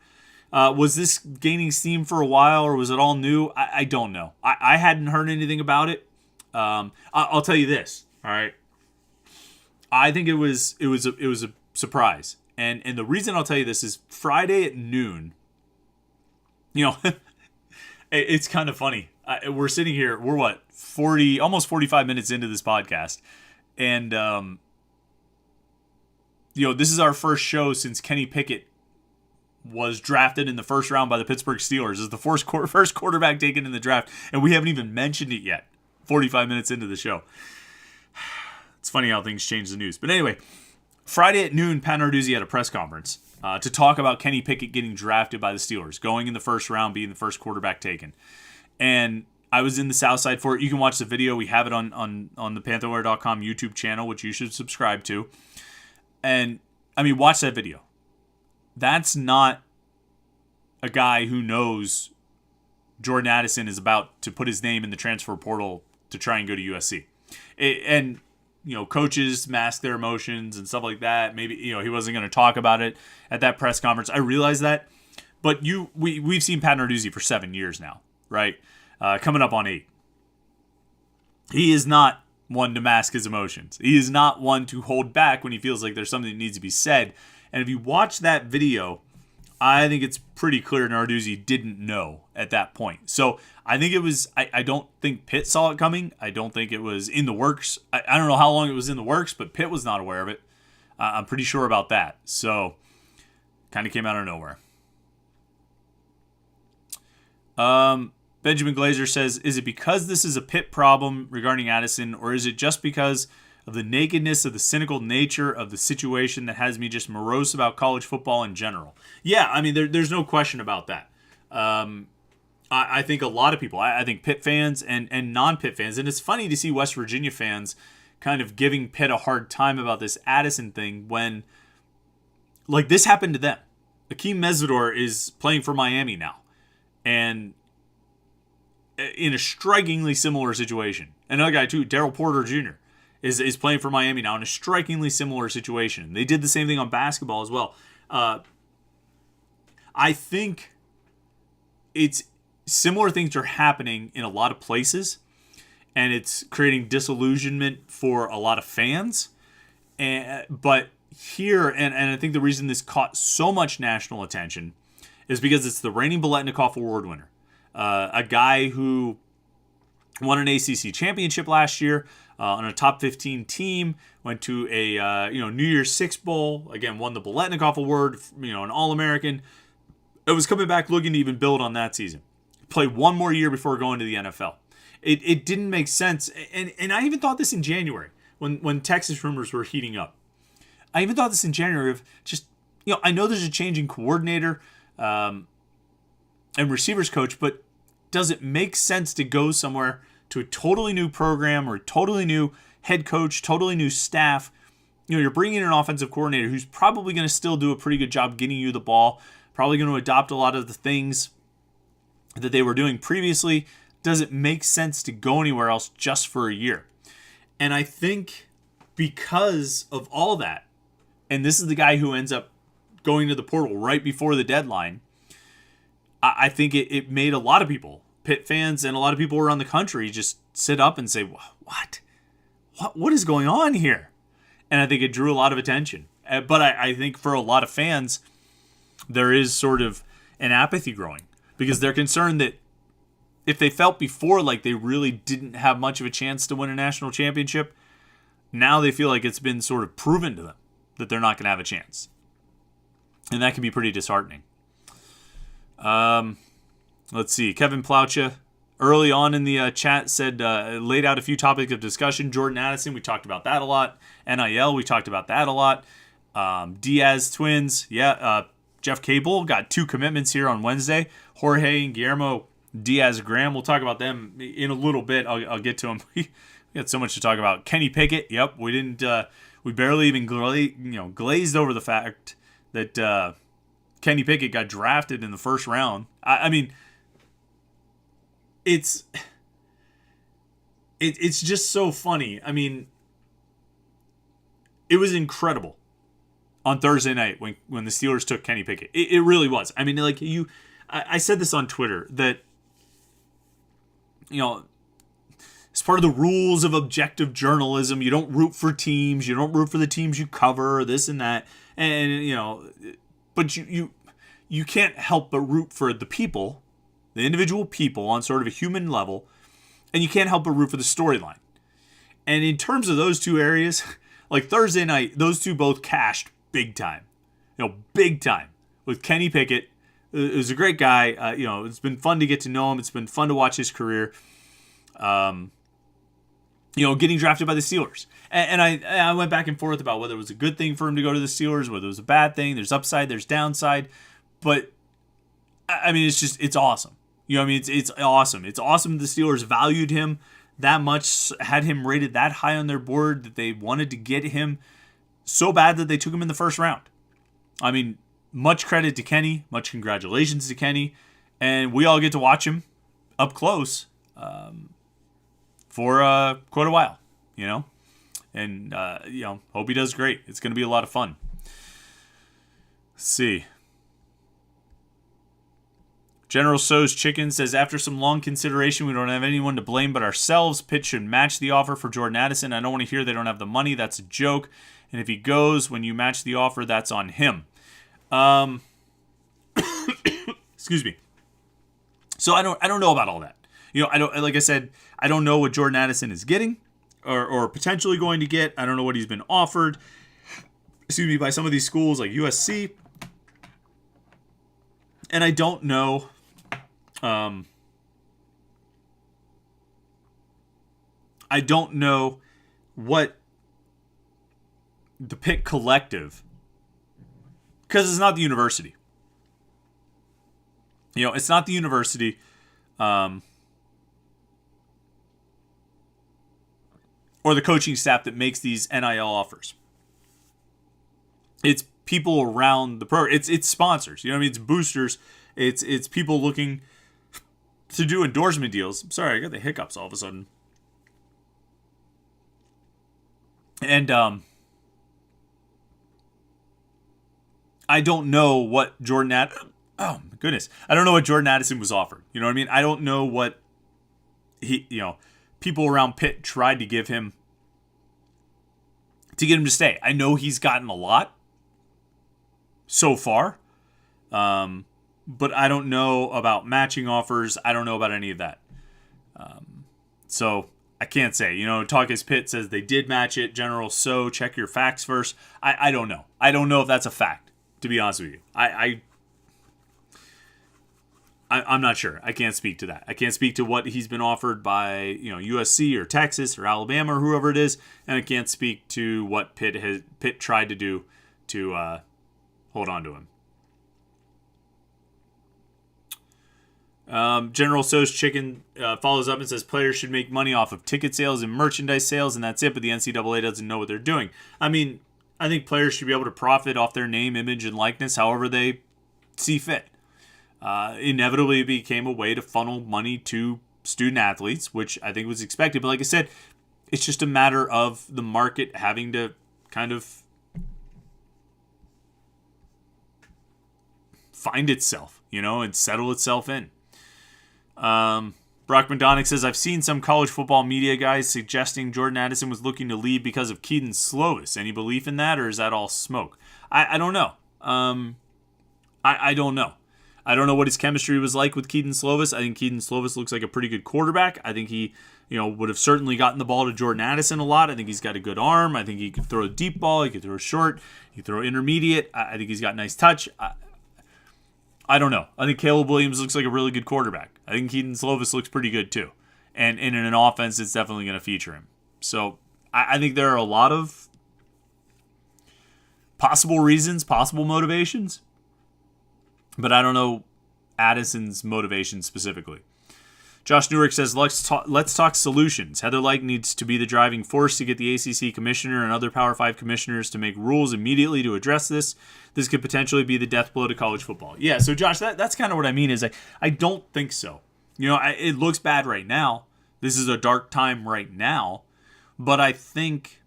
Was this gaining steam for a while, or was it all new? I don't know. I hadn't heard anything about it. I'll tell you this. All right. I think it was a surprise, and the reason I'll tell you this is Friday at noon. It's kind of funny. We're sitting here. We're almost 45 minutes into this podcast, and this is our first show since Kenny Pickett was drafted in the first round by the Pittsburgh Steelers. It's the first quarterback taken in the draft, and we haven't even mentioned it yet. 45 minutes into the show. It's funny how things change the news. But anyway, Friday at noon, Pat Narduzzi had a press conference to talk about Kenny Pickett getting drafted by the Steelers, going in the first round, being the first quarterback taken. And I was in the South Side for it. You can watch the video. We have it on the Panther-Lair.com YouTube channel, which you should subscribe to. And, watch that video. That's not a guy who knows Jordan Addison is about to put his name in the transfer portal to try and go to USC. Coaches mask their emotions and stuff like that. Maybe, he wasn't going to talk about it at that press conference. I realize that. But we've seen Pat Narduzzi for 7 years now, right? Coming up on 8. He is not one to mask his emotions. He is not one to hold back when he feels like there's something that needs to be said. And if you watch that video, I think it's pretty clear Narduzzi didn't know at that point. So I think it was, I don't think Pitt saw it coming. I don't think it was in the works. I don't know how long it was in the works, but Pitt was not aware of it. I'm pretty sure about that. So kind of came out of nowhere. Benjamin Glazer says, is it because this is a Pitt problem regarding Addison, or is it just because of the nakedness of the cynical nature of the situation that has me just morose about college football in general? Yeah, there's no question about that. I think a lot of people, I think Pitt fans and non-Pitt fans, and it's funny to see West Virginia fans kind of giving Pitt a hard time about this Addison thing when, this happened to them. Akeem Mesidor is playing for Miami now, and in a strikingly similar situation. Another guy too, Darryl Porter Jr., is playing for Miami now in a strikingly similar situation. They did the same thing on basketball as well. I think it's similar things are happening in a lot of places, and it's creating disillusionment for a lot of fans. But here, and I think the reason this caught so much national attention is because it's the reigning Biletnikoff Award winner. A guy who won an ACC championship last year on a top 15 team, went to a New Year's Six Bowl, again won the Biletnikoff Award, an All-American. It was coming back looking to even build on that season. Play one more year before going to the NFL. It didn't make sense, and I even thought this in January when Texas rumors were heating up. I even thought this in January of just, I know there's a change in coordinator and receivers coach, but does it make sense to go somewhere to a totally new program or a totally new head coach, totally new staff? You're bringing in an offensive coordinator who's probably going to still do a pretty good job getting you the ball, probably going to adopt a lot of the things that they were doing previously. Does it make sense to go anywhere else just for a year? And I think because of all that, and this is the guy who ends up going to the portal right before the deadline, I think it made a lot of people, Pitt fans and a lot of people around the country, just sit up and say, what is going on here? And I think it drew a lot of attention. But I think for a lot of fans, there is sort of an apathy growing because they're concerned that if they felt before like they really didn't have much of a chance to win a national championship, now they feel like it's been sort of proven to them that they're not going to have a chance. And that can be pretty disheartening. Let's see. Kevin Plaucha early on in the chat said, laid out a few topics of discussion. Jordan Addison, we talked about that a lot. NIL, we talked about that a lot. Diaz twins, Jeff Cable got 2 commitments here on Wednesday. Jorge and Guillermo Diaz-Graham, we'll talk about them in a little bit. I'll get to them. We got so much to talk about. Kenny Pickett, we didn't, we barely even glazed over the fact that Kenny Pickett got drafted in the first round. I mean, it's just so funny. I mean, it was incredible on Thursday night when the Steelers took Kenny Pickett. It really was. I mean, like I said this on Twitter that, it's part of the rules of objective journalism. You don't root for teams. You don't root for the teams you cover, this and that. And, but you can't help but root for the people, the individual people on sort of a human level, and you can't help but root for the storyline. And in terms of those two areas, like Thursday night, those two both cashed big time. Big time. With Kenny Pickett, it was a great guy. It's been fun to get to know him. It's been fun to watch his career. Getting drafted by the Steelers. And I went back and forth about whether it was a good thing for him to go to the Steelers, whether it was a bad thing. There's upside, there's downside. But, I mean, it's awesome. It's awesome. It's awesome the Steelers valued him that much, had him rated that high on their board, that they wanted to get him so bad that they took him in the first round. I mean, much credit to Kenny. Much congratulations to Kenny. And we all get to watch him up close for quite a while, And, hope he does great. It's going to be a lot of fun. Let's see. General So's Chicken says, after some long consideration, we don't have anyone to blame but ourselves. Pitt should match the offer for Jordan Addison. I don't want to hear they don't have the money. That's a joke. And if he goes, when you match the offer, that's on him. Excuse me. So I don't know about all that. Like I said, I don't know what Jordan Addison is getting or potentially going to get. I don't know what he's been offered, by some of these schools like USC. And I don't know what the Pitt collective, because it's not the university. It's not the university. Or the coaching staff that makes these NIL offers. It's people around the program. It's sponsors. It's boosters. It's people looking to do endorsement deals. I'm sorry, I got the hiccups all of a sudden. And I don't know what Jordan oh my goodness. I don't know what Jordan Addison was offered. You know what I mean? I don't know what people around Pitt tried to give him to get him to stay. I know he's gotten a lot so far. But I don't know about matching offers. I don't know about any of that. So I can't say. Talk as Pitt says they did match it. General So, check your facts first. I don't know. I don't know if that's a fact, to be honest with you. I'm not sure. I can't speak to that. I can't speak to what he's been offered by USC or Texas or Alabama or whoever it is, and I can't speak to what Pitt tried to do to hold on to him. General So's Chicken follows up and says players should make money off of ticket sales and merchandise sales, and that's it. But the NCAA doesn't know what they're doing. I mean, I think players should be able to profit off their name, image, and likeness however they see fit. Inevitably, it became a way to funnel money to student athletes, which I think was expected. But like I said, it's just a matter of the market having to kind of find itself, and settle itself in. Brock McDonagh says, I've seen some college football media guys suggesting Jordan Addison was looking to leave because of Keaton Slovis. Any belief in that, or is that all smoke? I don't know. I don't know. I don't know what his chemistry was like with Keaton Slovis. I think Keaton Slovis looks like a pretty good quarterback. I think he, would have certainly gotten the ball to Jordan Addison a lot. I think he's got a good arm. I think he could throw a deep ball. He could throw a short. He could throw intermediate. I think he's got nice touch. I don't know. I think Caleb Williams looks like a really good quarterback. I think Keaton Slovis looks pretty good too. And in an offense, it's definitely going to feature him. So I think there are a lot of possible reasons, possible motivations, but I don't know Addison's motivation specifically. Josh Newark says, let's talk solutions. Heather Lyke needs to be the driving force to get the ACC commissioner and other Power 5 commissioners to make rules immediately to address this. This could potentially be the death blow to college football. Yeah, so Josh, that's kind of what I mean is I don't think so. It looks bad right now. This is a dark time right now. But I think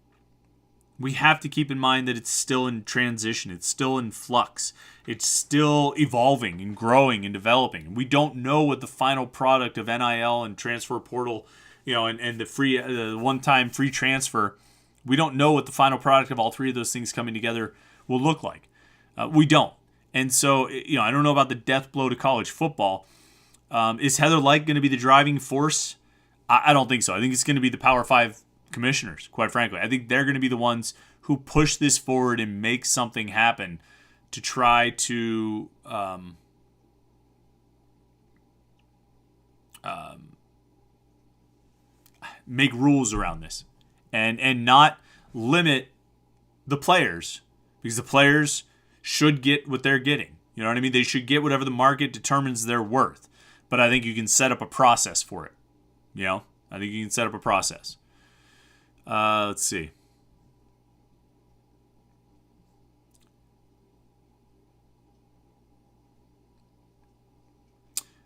we have to keep in mind that it's still in transition. It's still in flux. It's still evolving and growing and developing. We don't know what the final product of NIL and transfer portal, and the one-time free transfer. We don't know what the final product of all three of those things coming together will look like. We don't. And so, I don't know about the death blow to college football. Is Heather Lyke going to be the driving force? I don't think so. I think it's going to be the Power 5 commissioners, quite frankly. I think they're going to be the ones who push this forward and make something happen to try to make rules around this and not limit the players, because the players should get what they're getting. You know what I mean? They should get whatever the market determines their worth. But I think you can set up a process for it. I think you can set up a process. Let's see.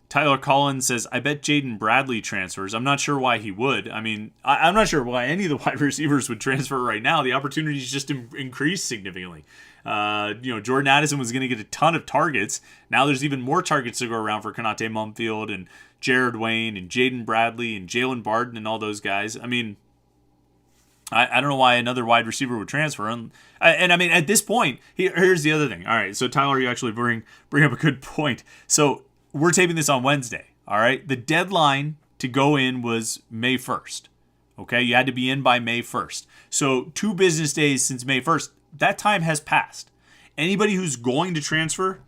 Tyler Collins says, I bet Jaden Bradley transfers. I'm not sure why he would. I mean, I'm not sure why any of the wide receivers would transfer right now. The opportunities just increased significantly. Jordan Addison was going to get a ton of targets. Now there's even more targets to go around for Konate Mumfield and Jared Wayne and Jaden Bradley and Jalen Barden and all those guys. I mean, I don't know why another wide receiver would transfer. And I mean, at this point, here's the other thing. All right, so Tyler, you actually bring up a good point. So we're taping this on Wednesday, all right? The deadline to go in was May 1st, okay? You had to be in by May 1st. So 2 business days since May 1st, that time has passed. Anybody who's going to transfer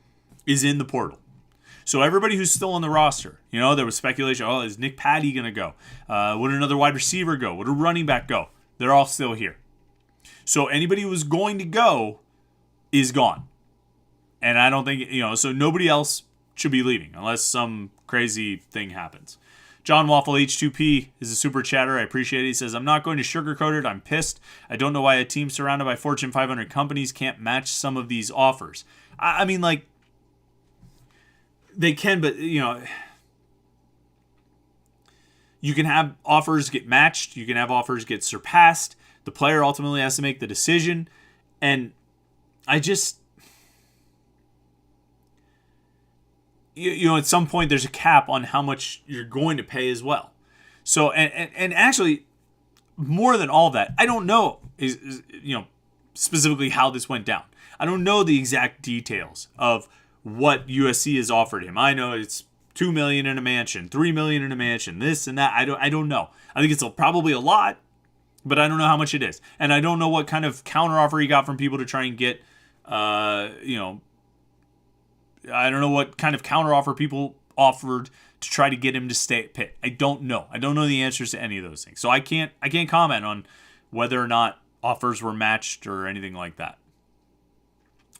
is in the portal. So everybody who's still on the roster, there was speculation, is Nick Patty going to go? Would another wide receiver go? Would a running back go? They're all still here. So anybody who was going to go is gone. And I don't think, so nobody else should be leaving unless some crazy thing happens. John Waffle H2P is a super chatter. I appreciate it. He says, I'm not going to sugarcoat it. I'm pissed. I don't know why a team surrounded by Fortune 500 companies can't match some of these offers. I mean, they can, but, you can have offers get matched. You can have offers get surpassed. The player ultimately has to make the decision. And I just... at some point there's a cap on how much you're going to pay as well. So, and actually, more than all that, I don't know is specifically how this went down. I don't know the exact details of what USC has offered him. I know it's $2 million in a mansion, $3 million in a mansion, this and that. I don't know. I think it's probably a lot, but I don't know how much it is, and I don't know what kind of counteroffer he got from people to try and get, I don't know what kind of counteroffer people offered to try to get him to stay at Pitt. I don't know. I don't know the answers to any of those things. So I can't comment on whether or not offers were matched or anything like that.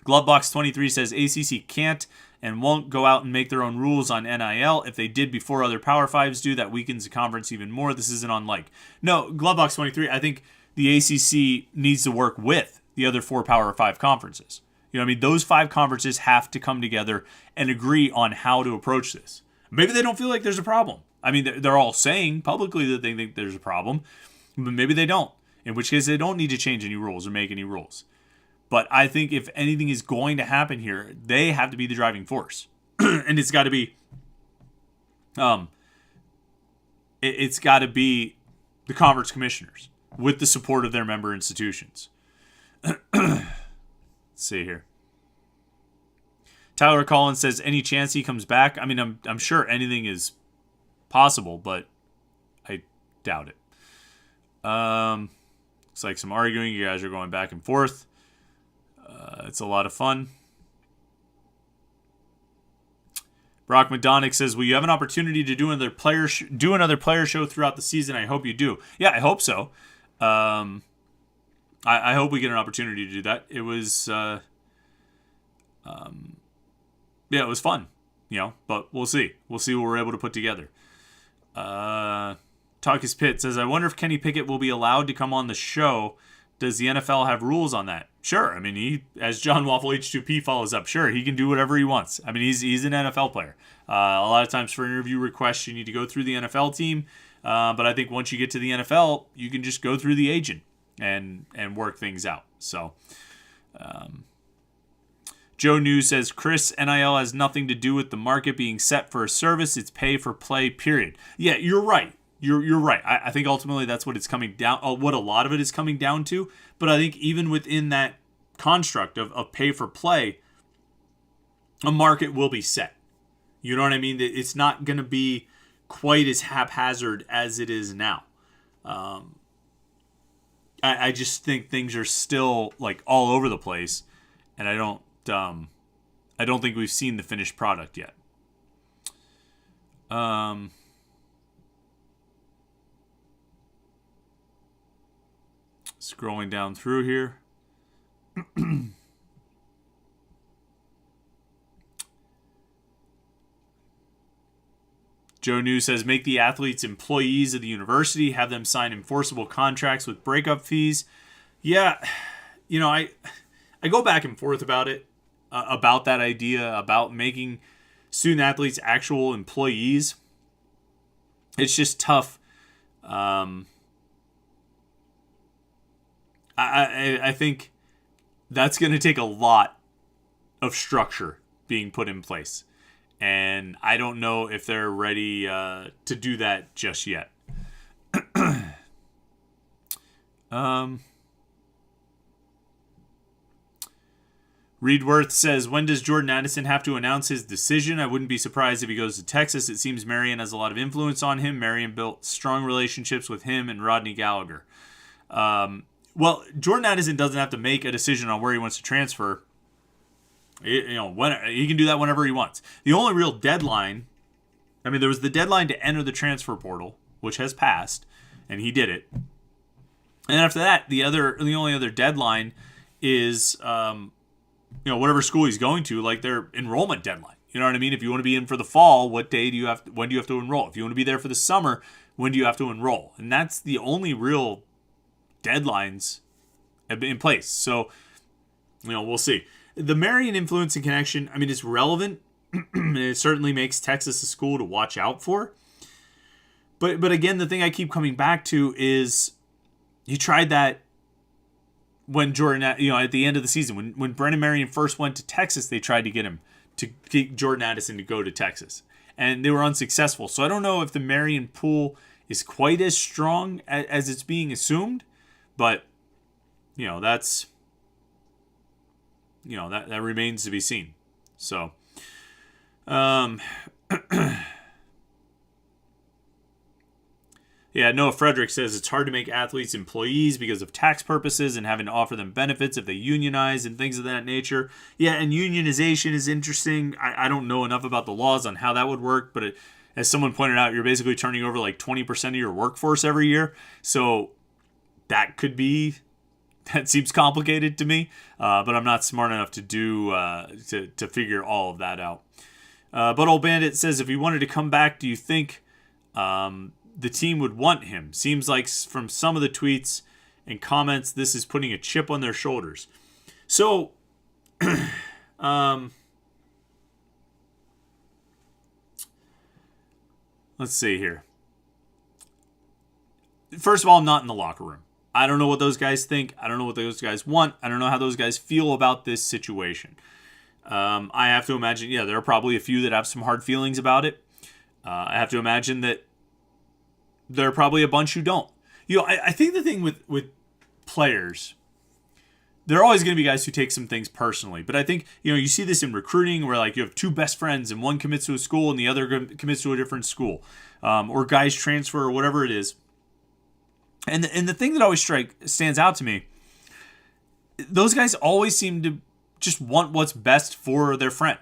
Glovebox23 says ACC can't and won't go out and make their own rules on NIL. If they did before other Power 5s do, that weakens the conference even more. This isn't unlike. No, Glovebox23, I think the ACC needs to work with the other 4 Power 5 conferences. Those 5 conferences have to come together and agree on how to approach this. Maybe they don't feel like there's a problem. I mean, they're all saying publicly that they think there's a problem, but maybe they don't, in which case they don't need to change any rules or make any rules. But I think if anything is going to happen here, they have to be the driving force. And it's got to be it's got to be the conference commissioners with the support of their member institutions. Let's see here. Tyler Collins says, any chance he comes back? I mean, I'm sure anything is possible, but I doubt it. Looks like some arguing. You guys are going back and forth. It's a lot of fun. Brock McDonnick says, will you have an opportunity to do another player show throughout the season? I hope you do. Yeah, I hope so. I hope we get an opportunity to do that. It was, it was fun, but we'll see. We'll see what we're able to put together. Talkus Pitt says, I wonder if Kenny Pickett will be allowed to come on the show. Does the NFL have rules on that? Sure. I mean, he, as John Waffle H2P follows up, sure, he can do whatever he wants. I mean, he's an NFL player. A lot of times for interview requests, you need to go through the NFL team. But I think once you get to the NFL, you can just go through the agent and work things out. So, Joe New says, Chris, NIL has nothing to do with the market being set for a service. It's pay for play, period. Yeah, you're right. You're right. I think ultimately that's what it's coming down. What a lot of it is coming down to. But I think even within that construct of pay for play, a market will be set. You know what I mean? It's not going to be quite as haphazard as it is now. I just think things are still like all over the place, and I don't think we've seen the finished product yet. Scrolling down through here. Joe New says, make the athletes employees of the university, have them sign enforceable contracts with breakup fees. Yeah, I go back and forth about it, about that idea, about making student athletes actual employees. It's just tough. I think that's going to take a lot of structure being put in place. And I don't know if they're ready to do that just yet. Reedworth says, when does Jordan Addison have to announce his decision? I wouldn't be surprised if he goes to Texas. It seems Marion has a lot of influence on him. Marion built strong relationships with him and Rodney Gallagher. Well, Jordan Addison doesn't have to make a decision on where he wants to transfer. He can do that whenever he wants. The only real deadline, there was the deadline to enter the transfer portal, which has passed, and he did it. And after that, the only other deadline is, whatever school he's going to, like their enrollment deadline. You know what I mean? If you want to be in for the fall, when do you have to enroll? If you want to be there for the summer, when do you have to enroll? And that's the only real deadlines in place. So, we'll see. The Marion influence and connection, it's relevant. It certainly makes Texas a school to watch out for. But again, the thing I keep coming back to is you tried that when Jordan, at the end of the season, when Brennan Marion first went to Texas, they tried to get Jordan Addison to go to Texas. And they were unsuccessful. So I don't know if the Marion pool is quite as strong as it's being assumed. But, that's, that remains to be seen. So, Noah Frederick says it's hard to make athletes employees because of tax purposes and having to offer them benefits if they unionize and things of that nature. Yeah, and unionization is interesting. I don't know enough about the laws on how that would work, but as someone pointed out, you're basically turning over like 20% of your workforce every year. So that seems complicated to me, but I'm not smart enough to to figure all of that out. But Old Bandit says, if he wanted to come back, do you think the team would want him? Seems like from some of the tweets and comments, this is putting a chip on their shoulders. So, let's see here. First of all, I'm not in the locker room. I don't know what those guys think. I don't know what those guys want. I don't know how those guys feel about this situation. I have to imagine, there are probably a few that have some hard feelings about it. I have to imagine that there are probably a bunch who don't. I think the thing with players, there are always going to be guys who take some things personally. But I think, you see this in recruiting where like you have two best friends and one commits to a school and the other commits to a different school. Or guys transfer or whatever it is. And the thing that always stands out to me, those guys always seem to just want what's best for their friend,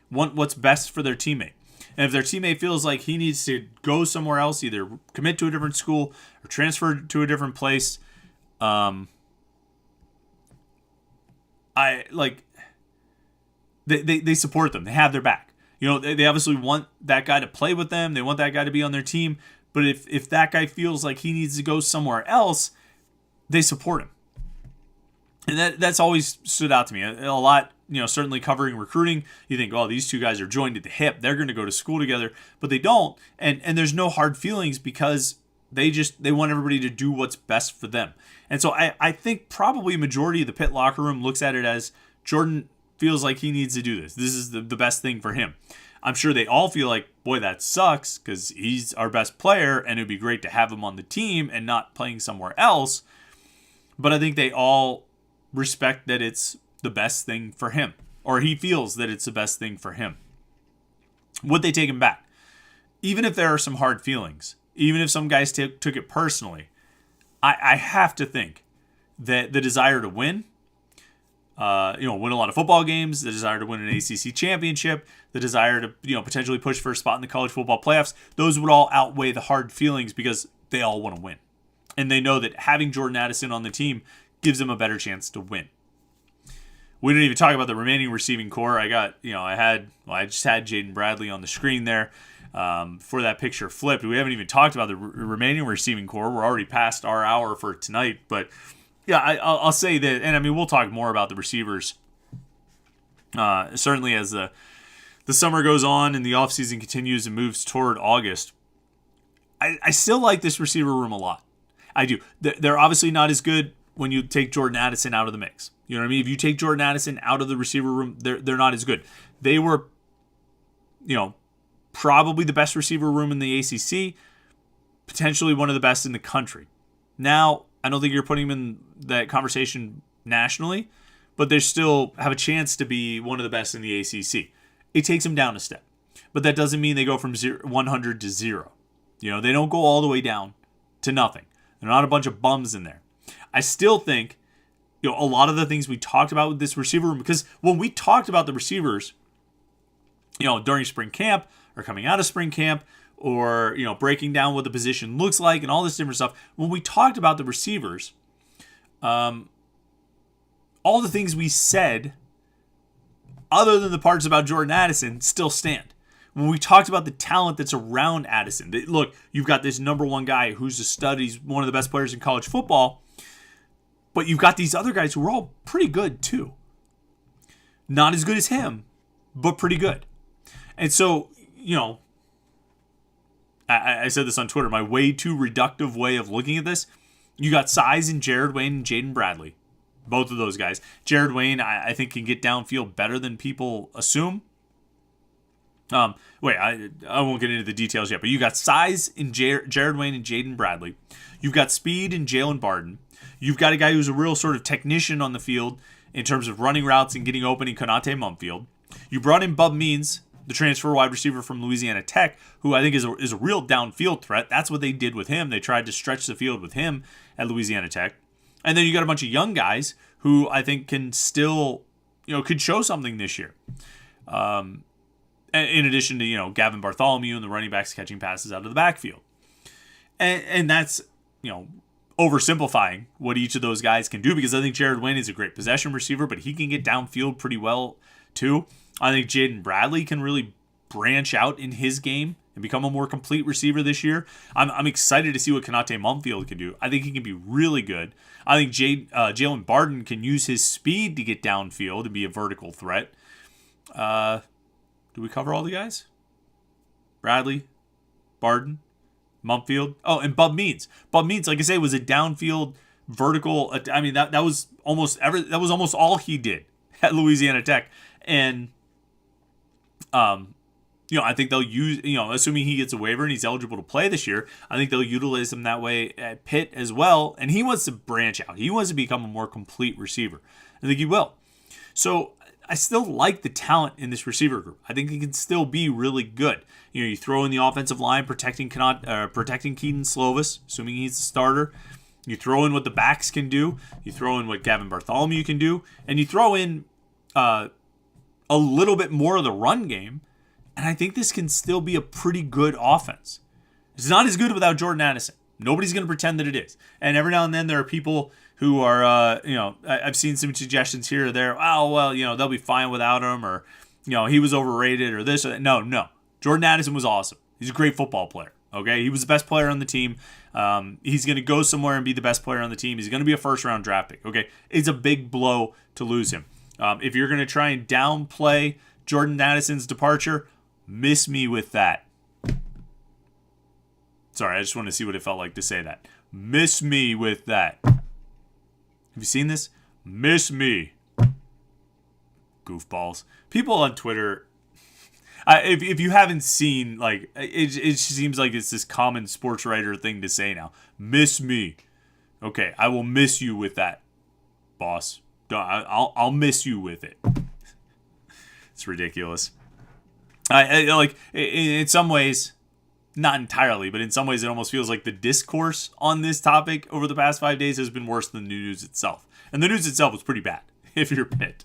want what's best for their teammate. And if their teammate feels like he needs to go somewhere else, either commit to a different school or transfer to a different place, they support them. They have their back. They obviously want that guy to play with them. They want that guy to be on their team. But if that guy feels like he needs to go somewhere else, they support him. And that's always stood out to me a lot. Certainly covering recruiting, you think, oh, these two guys are joined at the hip. They're going to go to school together, but they don't. And there's no hard feelings because they want everybody to do what's best for them. And so I think probably a majority of the Pitt locker room looks at it as Jordan feels like he needs to do this. This is the best thing for him. I'm sure they all feel like, boy, that sucks because he's our best player and it'd be great to have him on the team and not playing somewhere else. But I think they all respect that it's the best thing for him, or he feels that it's the best thing for him. Would they take him back? Even if there are some hard feelings, even if some guys took it personally, I have to think that the desire to win, win a lot of football games, the desire to win an ACC championship, the desire to potentially push for a spot in the college football playoffs, those would all outweigh the hard feelings because they all want to win. And they know that having Jordan Addison on the team gives them a better chance to win. We didn't even talk about the remaining receiving core. I just had Jaden Bradley on the screen there for that picture flipped. We haven't even talked about the remaining receiving core. We're already past our hour for tonight. But yeah, I'll say that, and I mean, we'll talk more about the receivers certainly as the summer goes on and the offseason continues and moves toward August. I still like this receiver room a lot. I do. They're obviously not as good when you take Jordan Addison out of the mix. You know what I mean? If you take Jordan Addison out of the receiver room, they're not as good. They were, probably the best receiver room in the ACC, potentially one of the best in the country. Now, I don't think you're putting them in that conversation nationally, but they still have a chance to be one of the best in the ACC. It takes them down a step, but that doesn't mean they go from 100 to 0. They don't go all the way down to nothing. They're not a bunch of bums in there. I still think, a lot of the things we talked about with this receiver room, because when we talked about the receivers, during spring camp or coming out of spring camp or, breaking down what the position looks like and all this different stuff, when we talked about the receivers, all the things we said, other than the parts about Jordan Addison, still stand. When we talked about the talent that's around Addison, look, you've got this number one guy who's a stud. He's one of the best players in college football. But you've got these other guys who are all pretty good too. Not as good as him, but pretty good. And so, I said this on Twitter, my way too reductive way of looking at this. You got size in Jared Wayne and Jaden Bradley. Both of those guys. Jared Wayne, I think, can get downfield better than people assume. I won't get into the details yet, but you got size in Jared Wayne and Jaden Bradley. You've got speed in Jalen Barden. You've got a guy who's a real sort of technician on the field in terms of running routes and getting open in Konate Mumfield. You brought in Bub Means, the transfer wide receiver from Louisiana Tech, who I think is a real downfield threat. That's what they did with him. They tried to stretch the field with him at Louisiana Tech. And then you got a bunch of young guys who I think can still, could show something this year. In addition to, Gavin Bartholomew and the running backs catching passes out of the backfield. And that's, oversimplifying what each of those guys can do, because I think Jared Wayne is a great possession receiver, but he can get downfield pretty well too. I think Jaden Bradley can really branch out in his game and become a more complete receiver this year. I'm excited to see what Konate Mumfield can do. I think he can be really good. I think Jalen Barden can use his speed to get downfield and be a vertical threat. Do we cover all the guys? Bradley, Barden, Mumfield. Oh, and Bub Means. Bub Means, like I say, was a downfield vertical. I mean, that was almost all he did at Louisiana Tech. And I think they'll use, assuming he gets a waiver and he's eligible to play this year, I think they'll utilize him that way at Pitt as well. And he wants to branch out. He wants to become a more complete receiver. I think he will. So I still like the talent in this receiver group. I think he can still be really good. You throw in the offensive line protecting Keaton Slovis, assuming he's the starter. You throw in what the backs can do. You throw in what Gavin Bartholomew can do. And you throw in a little bit more of the run game. And I think this can still be a pretty good offense. It's not as good without Jordan Addison. Nobody's going to pretend that it is. And every now and then there are people who are, I've seen some suggestions here or there. Oh, well, they'll be fine without him, or, he was overrated or this or that. No. Jordan Addison was awesome. He's a great football player. Okay, he was the best player on the team. He's going to go somewhere and be the best player on the team. He's going to be a first-round draft pick. Okay, it's a big blow to lose him. If you're going to try and downplay Jordan Addison's departure, miss me with that. Sorry, I just want to see what it felt like to say that. Miss me with that. Have you seen this? Miss me. Goofballs. People on Twitter, if you haven't seen, like, it seems like it's this common sports writer thing to say now. Miss me. Okay, I will miss you with that, boss. I'll miss you with it. It's ridiculous. Like, in some ways, not entirely, but in some ways it almost feels like the discourse on this topic over the past 5 days has been worse than the news itself. And the news itself was pretty bad, if you're Pitt.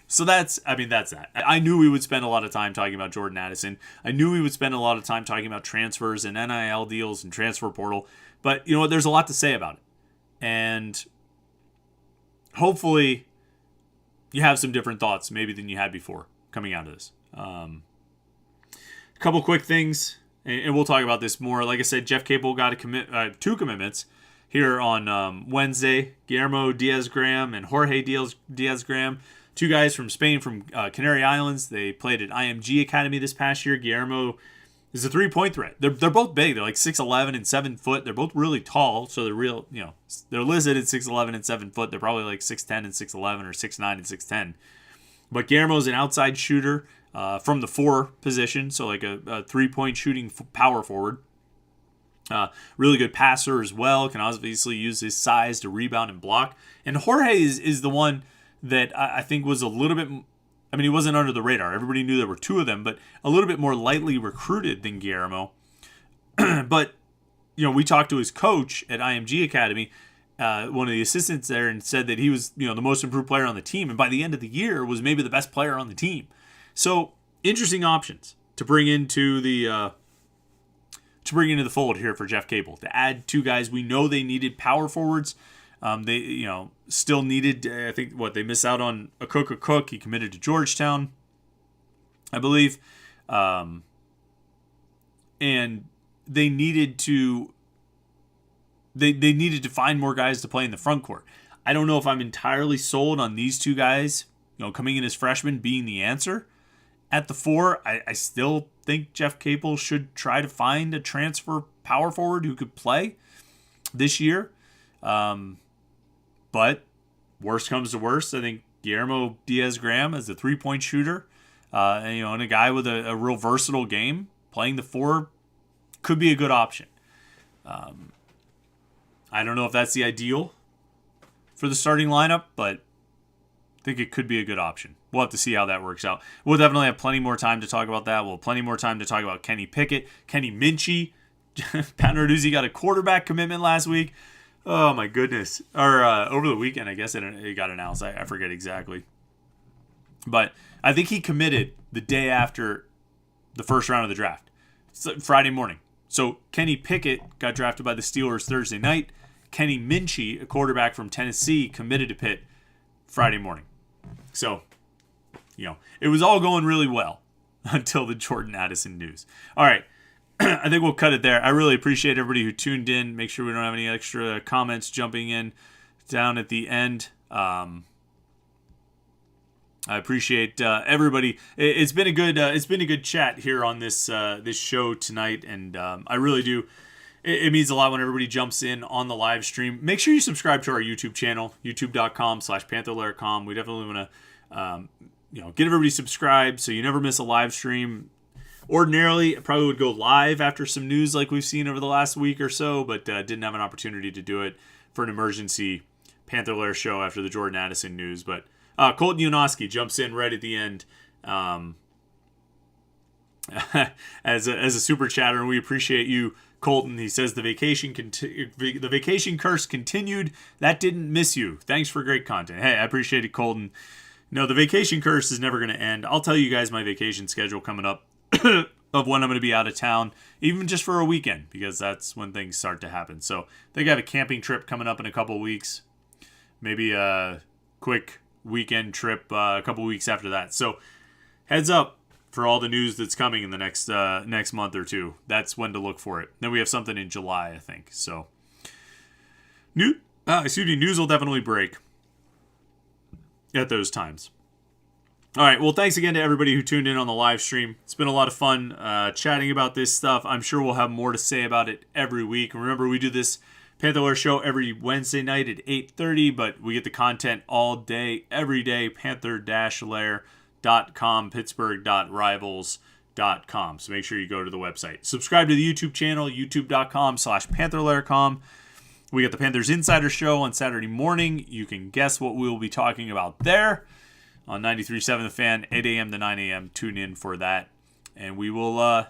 So that's that. I knew we would spend a lot of time talking about Jordan Addison. I knew we would spend a lot of time talking about transfers and NIL deals and transfer portal. But you know what? There's a lot to say about it. And hopefully you have some different thoughts maybe than you had before coming out of this. A couple quick things, and we'll talk about this more. Like I said, Jeff Capel got two commitments here on Wednesday. Guillermo Diaz-Graham and Jorge Diaz-Graham, two guys from Spain, from Canary Islands. They played at IMG Academy this past year. Guillermo is a three-point threat. They're both big. They're like 6'11 and 7 foot. They're both really tall, so they're listed at 6'11 and 7 foot. They're probably like 6'10 and 6'11 or 6'9 and 6'10. But Guillermo's an outside shooter from the 4 position, so like a three-point shooting power forward. Really good passer as well. Can obviously use his size to rebound and block. And Jorge is the one that I think was a little bit... I mean, he wasn't under the radar. Everybody knew there were two of them, but a little bit more lightly recruited than Guillermo. But, we talked to his coach at IMG Academy, one of the assistants there, and said that he was, the most improved player on the team. And by the end of the year was maybe the best player on the team. So interesting options to bring into the fold here for Jeff Capel, to add two guys. We know they needed power forwards. They, still needed, I think, they missed out on Akok Cook. He committed to Georgetown, I believe. And they needed to, they needed to find more guys to play in the front court. I don't know if I'm entirely sold on these two guys, coming in as freshmen being the answer. At the 4, I still think Jeff Capel should try to find a transfer power forward who could play this year. But worst comes to worst, I think Guillermo Diaz-Graham as a three-point shooter, and a guy with a real versatile game, playing the 4 could be a good option. I don't know if that's the ideal for the starting lineup, but I think it could be a good option. We'll have to see how that works out. We'll definitely have plenty more time to talk about that. We'll have plenty more time to talk about Kenny Pickett, Kenny Minchie. Pat Narduzzi got a quarterback commitment last week. Oh, my goodness. Or over the weekend, I guess it got announced. I forget exactly. But I think he committed the day after the first round of the draft. It's Friday morning. So Kenny Pickett got drafted by the Steelers Thursday night. Kenny Minchie, a quarterback from Tennessee, committed to Pitt Friday morning. So, it was all going really well until the Jordan Addison news. All right. I think we'll cut it there. I really appreciate everybody who tuned in. Make sure we don't have any extra comments jumping in down at the end. I appreciate everybody. It's been a good chat here on this show tonight, and I really do. It means a lot when everybody jumps in on the live stream. Make sure you subscribe to our YouTube channel, youtube.com/Panther-Lair.com. We definitely want to get everybody subscribed so you never miss a live stream. Ordinarily, I probably would go live after some news like we've seen over the last week or so, but didn't have an opportunity to do it for an emergency Panther-Lair show after the Jordan Addison news. But Colton Yonoski jumps in right at the end as a super chatter, and we appreciate you, Colton. He says the vacation curse continued. That didn't miss you. Thanks for great content. Hey, I appreciate it, Colton. No, the vacation curse is never going to end. I'll tell you guys my vacation schedule coming up of when I'm going to be out of town, even just for a weekend, because that's when things start to happen. So I think I have a camping trip coming up in a couple weeks. Maybe a quick weekend trip a couple weeks after that. So heads up for all the news that's coming in the next month or two. That's when to look for it. Then we have something in July, I think. So news will definitely break at those times. All right, well, thanks again to everybody who tuned in on the live stream. It's been a lot of fun chatting about this stuff. I'm sure we'll have more to say about it every week. Remember, we do this Panther-Lair Show every Wednesday night at 8:30, but we get the content all day, every day, Panther-Lair.com, Pittsburgh.rivals.com. So make sure you go to the website. Subscribe to the YouTube channel, youtube.com/Panther-Lair.com. We got the Panthers Insider Show on Saturday morning. You can guess what we will be talking about there on 93.7 The Fan, 8 a.m. to 9 a.m. Tune in for that. And we will, we're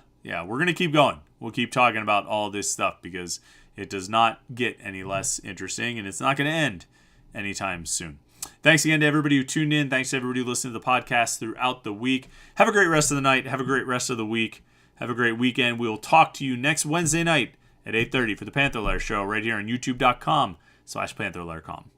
going to keep going. We'll keep talking about all this stuff because it does not get any less interesting, and it's not going to end anytime soon. Thanks again to everybody who tuned in. Thanks to everybody who listened to the podcast throughout the week. Have a great rest of the night. Have a great rest of the week. Have a great weekend. We will talk to you next Wednesday night at 8:30 for the Panther-Lair Show right here on youtube.com/Panther-Lair.com.